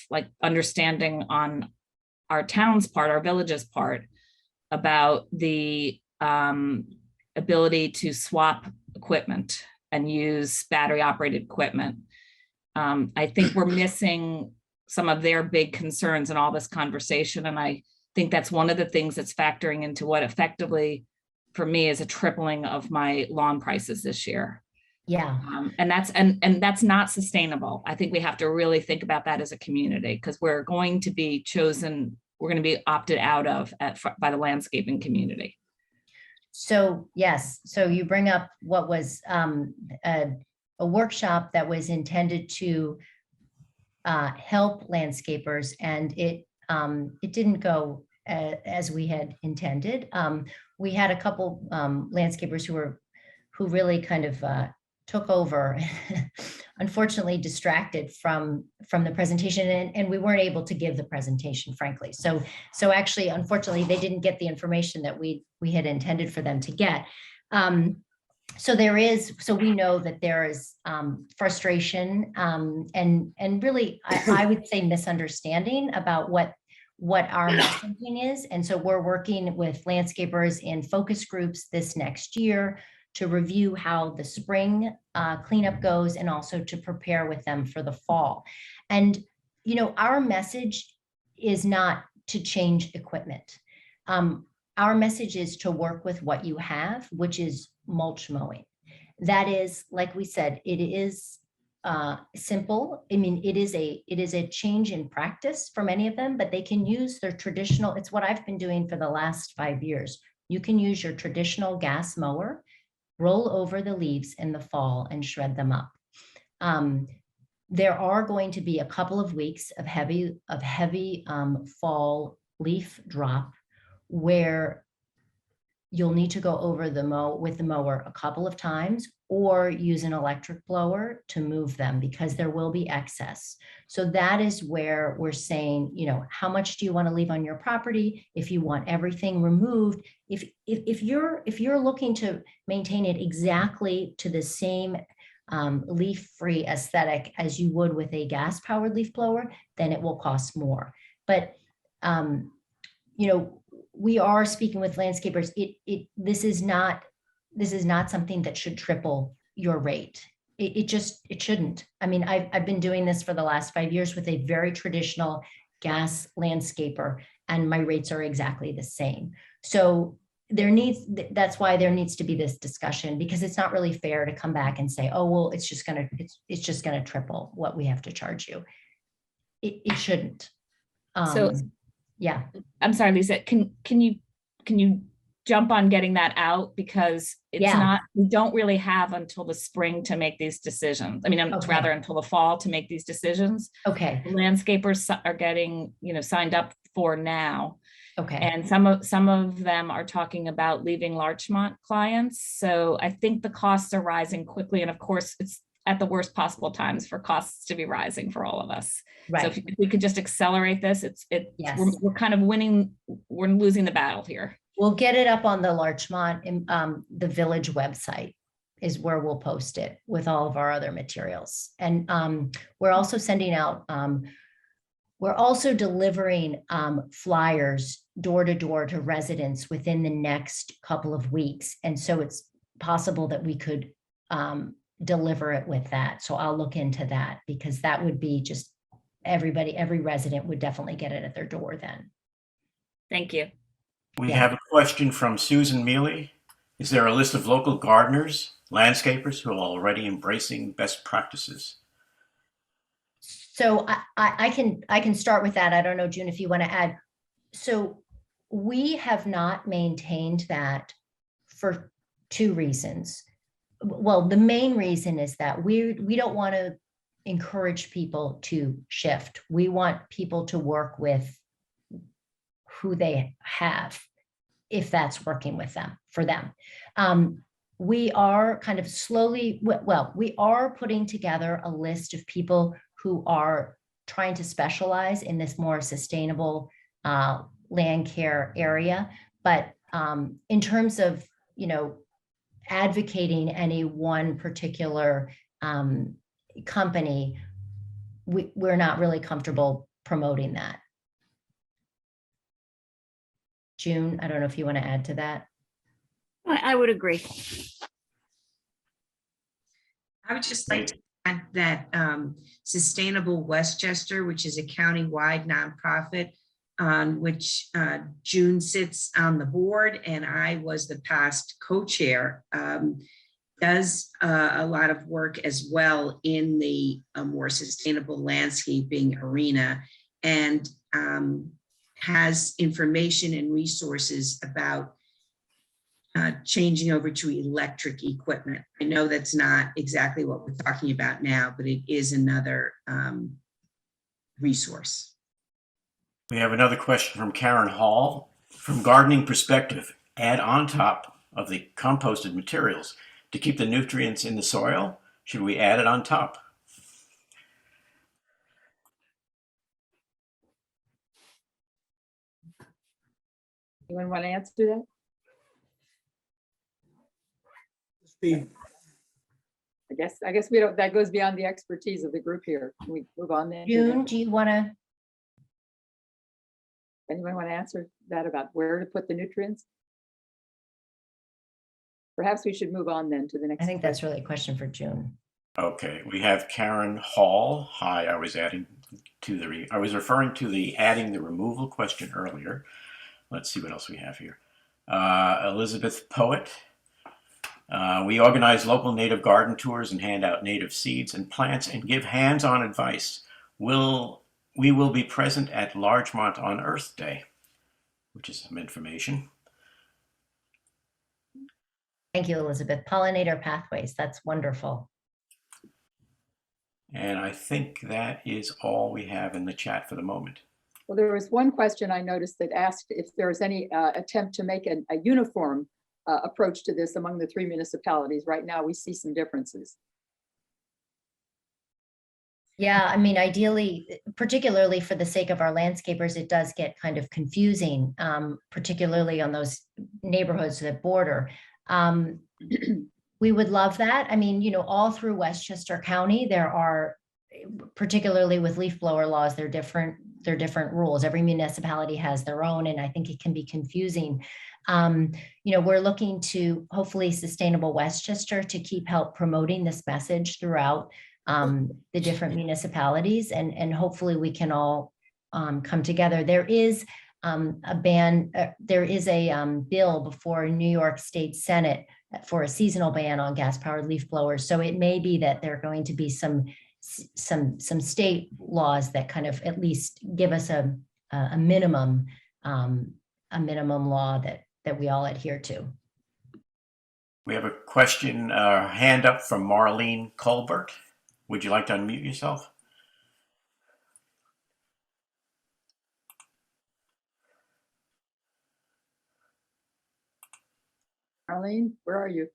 understanding on our town's part, our village's part, about the ability to swap equipment and use battery operated equipment. I think we're missing some of their big concerns in all this conversation. And I think that's one of the things that's factoring into what effectively for me is a tripling of my lawn prices this year.
Yeah.
And that's not sustainable. I think we have to really think about that as a community, because we're going to be opted out of by the landscaping community.
So yes, so you bring up what was a workshop that was intended to help landscapers, and it didn't go as we had intended. We had a couple landscapers who really kind of took over, unfortunately distracted from the presentation, and we weren't able to give the presentation, frankly. So actually, unfortunately, they didn't get the information that we had intended for them to get. So we know that there is frustration and really, I would say, misunderstanding about what our messaging is. And so we're working with landscapers in focus groups this next year to review how the spring cleanup goes, and also to prepare with them for the fall. And, our message is not to change equipment. Our message is to work with what you have, which is mulch mowing. That is, like we said, it is simple. I mean, it is a change in practice for many of them, but they can use their traditional, it's what I've been doing for the last 5 years. You can use your traditional gas mower, roll over the leaves in the fall and shred them up. There are going to be a couple of weeks of heavy fall leaf drop where you'll need to go over with the mower a couple of times, or use an electric blower to move them, because there will be excess. So that is where we're saying, how much do you want to leave on your property? If you want everything removed, if you're looking to maintain it exactly to the same leaf-free aesthetic as you would with a gas-powered leaf blower, then it will cost more. But we are speaking with landscapers. This is not something that should triple your rate. It shouldn't. I mean, I've been doing this for the last 5 years with a very traditional gas landscaper, and my rates are exactly the same. So that's why there needs to be this discussion, because it's not really fair to come back and say, oh, well, it's just gonna triple what we have to charge you. It shouldn't. Yeah.
I'm sorry, Lisa, can you jump on getting that out? Because we don't really have until the spring to make these decisions. I mean, rather until the fall to make these decisions.
Okay.
Landscapers are getting, signed up for now.
Okay.
And some of them are talking about leaving Larchmont clients. So I think the costs are rising quickly. And of course, it's at the worst possible times for costs to be rising for all of us.
Right.
So if we could just accelerate this,
Yes.
we're kind of winning, we're losing the battle here.
We'll get it up on the Larchmont, the village website is where we'll post it with all of our other materials. And we're also sending out, we're also delivering flyers door to door to residents within the next couple of weeks. And so it's possible that we could deliver it with that. So I'll look into that, because that would be just every resident would definitely get it at their door then.
Thank you.
We have a question from Susan Mealy. Is there a list of local gardeners, landscapers who are already embracing best practices?
So I can start with that. I don't know, June, if you want to add. So We have not maintained that for two reasons. Well, the main reason is that we don't want to encourage people to shift. We want people to work with who they have, if that's working with them, for them. We are kind of slowly, well, we are putting together a list of people who are trying to specialize in this more sustainable land care area. But in terms of, advocating any one particular company, we're not really comfortable promoting that. June, I don't know if you want to add to that.
I would agree.
I would just like to add that Sustainable Westchester, which is a county-wide nonprofit on which June sits on the board, and I was the past co-chair, does a lot of work as well in the more sustainable landscaping arena, and has information and resources about changing over to electric equipment. I know that's not exactly what we're talking about now, but it is another resource.
We have another question from Karen Hall. From gardening perspective, add on top of the composted materials to keep the nutrients in the soil. Should we add it on top?
Anyone want to answer that?
Steve,
I guess we don't, that goes beyond the expertise of the group here. Can we move on then?
June, do you want to?
Anyone want to answer that about where to put the nutrients? Perhaps we should move on then to the next.
I think that's really a question for June.
Okay, we have Karen Hall. Hi, I was referring to the adding the removal question earlier. Let's see what else we have here. Elizabeth Poet. We organize local native garden tours and hand out native seeds and plants and give hands-on advice. We will be present at Larchmont on Earth Day, which is some information.
Thank you, Elizabeth. Pollinator Pathways, that's wonderful.
And I think that is all we have in the chat for the moment.
Well, there was one question I noticed that asked if there was any attempt to make a uniform approach to this among the three municipalities. Right now, we see some differences.
Yeah, I mean, ideally, particularly for the sake of our landscapers, it does get kind of confusing, particularly on those neighborhoods that border. We would love that. I mean, all through Westchester County, there are, particularly with leaf blower laws, they're different rules. Every municipality has their own, and I think it can be confusing. We're looking to hopefully Sustainable Westchester to keep help promoting this message throughout the different municipalities, and hopefully we can all come together. There is a bill before New York State Senate for a seasonal ban on gas-powered leaf blowers. So it may be that there are going to be some state laws that kind of at least give us a minimum law that we all adhere to.
We have a question, hand up from Marlene Colbert. Would you like to unmute yourself?
Marlene, where are you?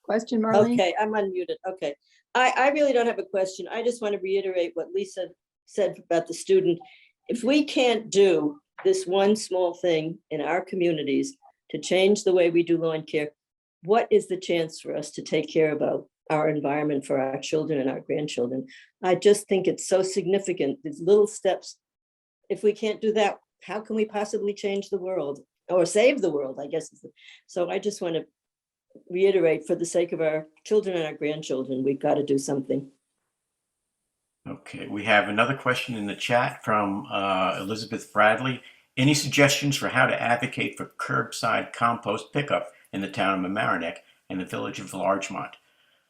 Question, Marlene?
Okay, I'm unmuted. Okay. I really don't have a question. I just want to reiterate what Lisa said about the student. If we can't do this one small thing in our communities to change the way we do lawn care, what is the chance for us to take care about our environment for our children and our grandchildren? I just think it's so significant, these little steps. If we can't do that, how can we possibly change the world or save the world, I guess. So I just want to reiterate, for the sake of our children and our grandchildren, we've got to do something.
Okay, we have another question in the chat from Elizabeth Bradley. Any suggestions for how to advocate for curbside compost pickup in the town of Mamaroneck and the village of Larchmont,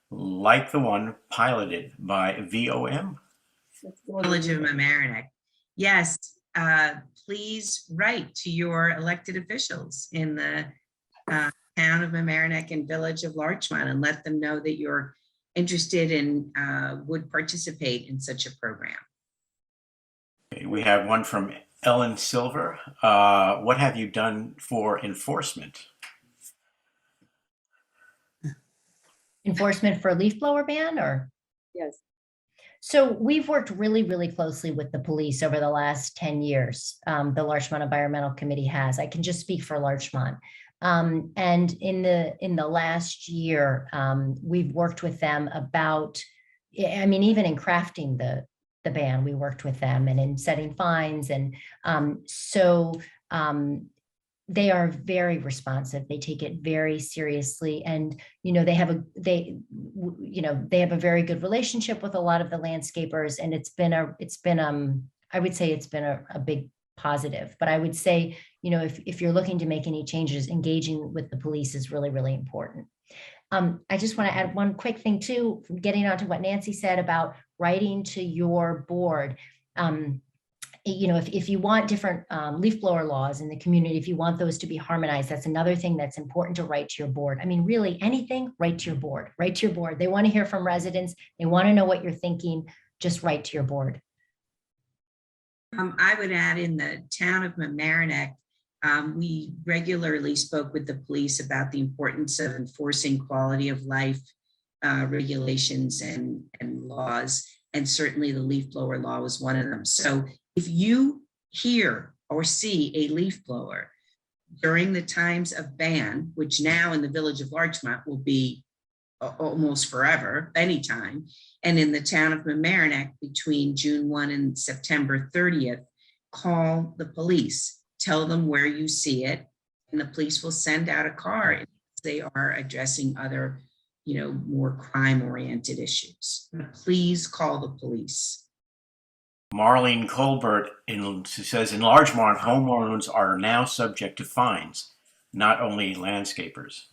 like the one piloted by VOM?
Village of Mamaroneck. Yes, please write to your elected officials in the town of Mamaroneck and village of Larchmont and let them know that you're interested and would participate in such a program.
Okay, we have one from Ellen Silver. What have you done for enforcement?
Enforcement for leaf blower ban, or?
Yes.
So we've worked really, really closely with the police over the last 10 years. The Larchmont Environmental Committee has. I can just speak for Larchmont. And in the last year, we've worked with them about, I mean, even in crafting the ban, we worked with them, and in setting fines. And they are very responsive. They take it very seriously, and they have a very good relationship with a lot of the landscapers, and it's been I would say it's been a big positive. But I would say, if you're looking to make any changes, engaging with the police is really, really important. I just want to add one quick thing too, getting onto what Nancy said about writing to your board. If you want different leaf blower laws in the community, if you want those to be harmonized, that's another thing that's important to write to your board. I mean, really anything, write to your board, write to your board. They want to hear from residents. They want to know what you're thinking. Just write to your board.
I would add, in the town of Mamaroneck, we regularly spoke with the police about the importance of enforcing quality of life regulations and laws. And certainly the leaf blower law was one of them. So if you hear or see a leaf blower during the times of ban, which now in the village of Larchmont will be almost forever, anytime, and in the town of Mamaroneck between June 1 and September 30th, call the police, tell them where you see it, and the police will send out a car if they are addressing other, more crime-oriented issues. Please call the police.
Marlene Colbert says, in Larchmont, homeowners are now subject to fines, not only landscapers.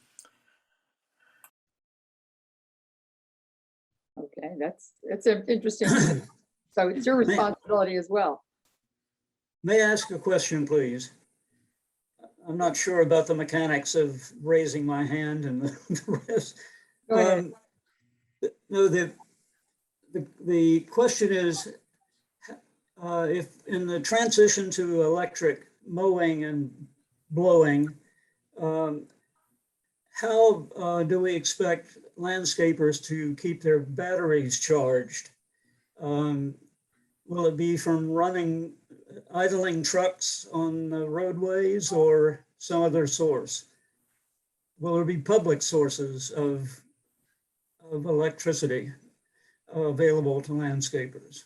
Okay, that's an interesting. So it's your responsibility as well.
May I ask a question, please? I'm not sure about the mechanics of raising my hand and the rest.
Go ahead.
No, the question is, if in the transition to electric mowing and blowing, how do we expect landscapers to keep their batteries charged? Will it be from idling trucks on the roadways or some other source? Will there be public sources of electricity available to landscapers?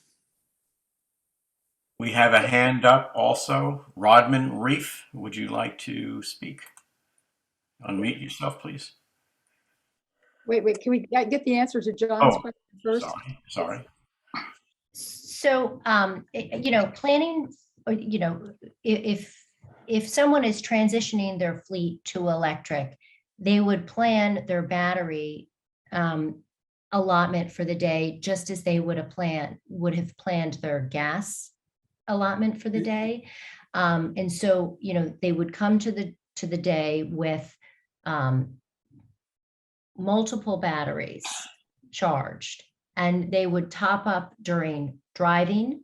We have a hand up also. Rodman Reef, would you like to speak? Unmute yourself, please.
Wait, can we get the answer to John's question first?
Sorry.
So, planning, if someone is transitioning their fleet to electric, they would plan their battery allotment for the day, just as they would have planned their gas allotment for the day. And so, they would come to the day with multiple batteries charged, and they would top up during driving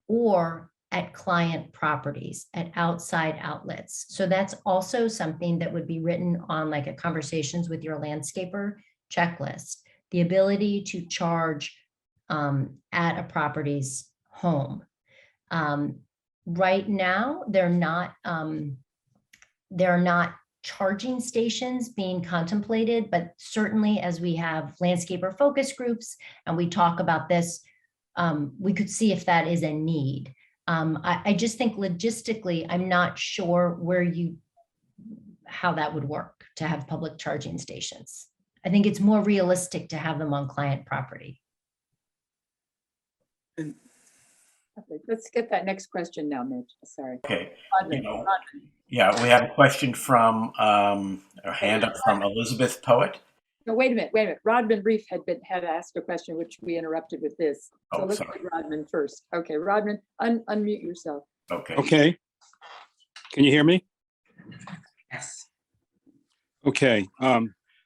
or at client properties, at outside outlets. So that's also something that would be written on like a conversations with your landscaper checklist, the ability to charge at a property's home. Right now, there are not charging stations being contemplated, but certainly as we have landscaper focus groups and we talk about this, we could see if that is a need. I just think logistically, I'm not sure how that would work to have public charging stations. I think it's more realistic to have them on client property.
Okay, let's get that next question now, Mitch. Sorry.
Okay.
Rodman.
Yeah, we have a question from a hand up from Elizabeth Poet.
No, wait a minute. Rodman Reef had asked a question, which we interrupted with this. So let's get Rodman first. Okay, Rodman, unmute yourself.
Okay.
Okay. Can you hear me?
Yes.
Okay. I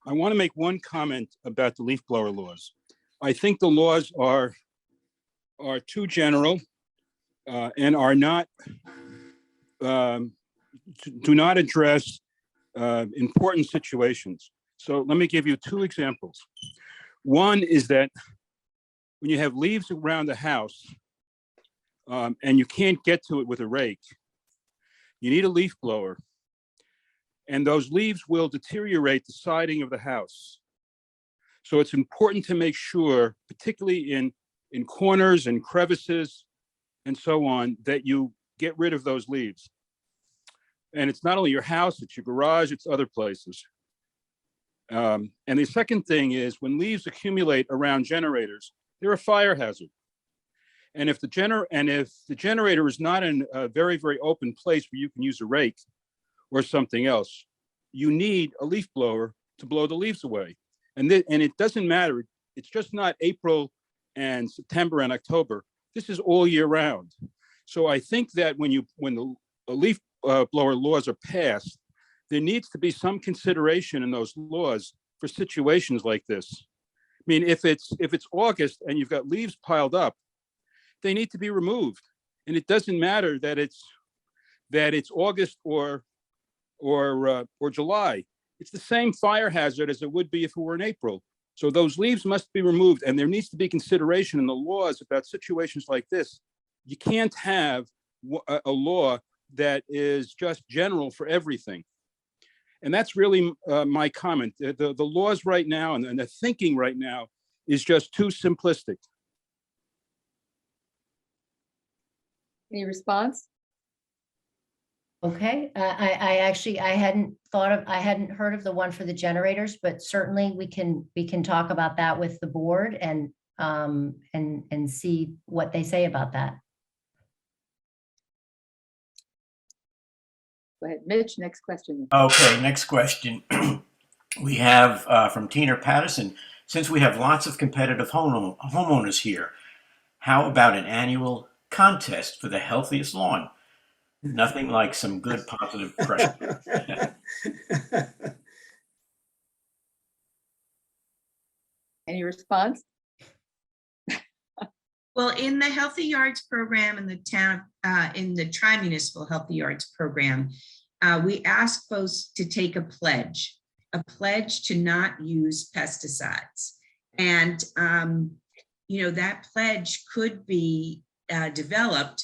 want to make one comment about the leaf blower laws. I think the laws are too general and are not do not address important situations. So let me give you two examples. One is that when you have leaves around the house and you can't get to it with a rake, you need a leaf blower, and those leaves will deteriorate the siding of the house. So it's important to make sure, particularly in corners and crevices and so on, that you get rid of those leaves. And it's not only your house, it's your garage, it's other places. And the second thing is when leaves accumulate around generators, they're a fire hazard. And if the generator is not in a very, very open place where you can use a rake or something else, you need a leaf blower to blow the leaves away. And it doesn't matter. It's just not April and September and October. This is all year round. So I think that when the leaf blower laws are passed, there needs to be some consideration in those laws for situations like this. I mean, if it's August and you've got leaves piled up, they need to be removed. And it doesn't matter that it's August or July. It's the same fire hazard as it would be if it were in April. So those leaves must be removed, and there needs to be consideration in the laws about situations like this. You can't have a law that is just general for everything. And that's really my comment. The laws right now and the thinking right now is just too simplistic.
Any response?
Okay, I hadn't heard of the one for the generators, but certainly we can talk about that with the board and see what they say about that.
Go ahead, Mitch, next question.
Okay, next question. We have from Tina Patterson. Since we have lots of competitive homeowners here, how about an annual contest for the healthiest lawn? Nothing like some good positive pressure.
Any response?
Well, in the Healthy Yards program in the town, in the Tri-Municipal Healthy Yards program, we ask folks to take a pledge to not use pesticides. And, that pledge could be developed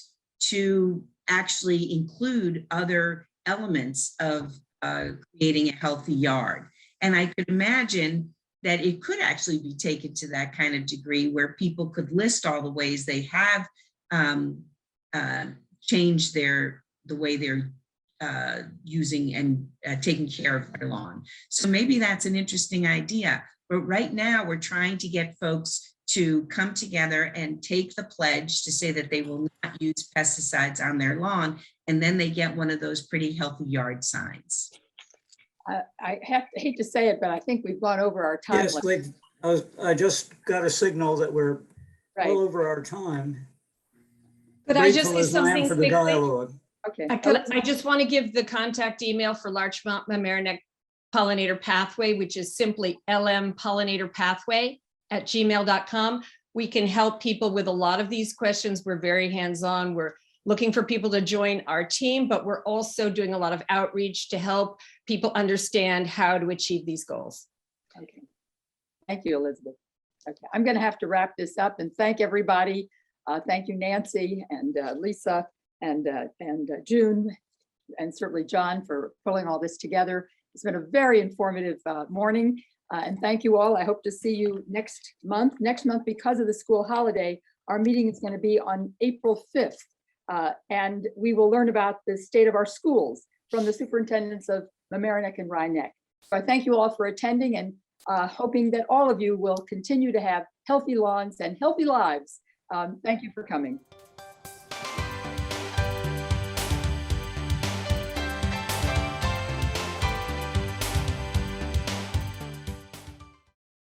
to actually include other elements of creating a healthy yard. And I could imagine that it could actually be taken to that kind of degree where people could list all the ways they have changed the way they're using and taking care of their lawn. So maybe that's an interesting idea. But right now we're trying to get folks to come together and take the pledge to say that they will not use pesticides on their lawn, and then they get one of those pretty healthy yard signs.
I hate to say it, but I think we've gone over our time.
Yes, I just got a signal that we're
Right.
well over our time.
Could I just
Grateful
say
as I am
something
for the
quickly?
dialogue.
Okay.
I just want to give the contact email for Larchmont Mamaroneck Pollinator Pathway, which is simply lmpollinatorpathway@gmail.com. We can help people with a lot of these questions. We're very hands-on. We're looking for people to join our team, but we're also doing a lot of outreach to help people understand how to achieve these goals.
Okay. Thank you, Elizabeth. Okay, I'm going to have to wrap this up and thank everybody. Thank you, Nancy and Lisa and June, and certainly John for pulling all this together. It's been a very informative morning. And thank you all. I hope to see you next month. Next month, because of the school holiday, our meeting is going to be on April 5th. And we will learn about the state of our schools from the superintendents of Mamaroneck and Rhinebeck. So I thank you all for attending and hoping that all of you will continue to have healthy lawns and healthy lives. Thank you for coming.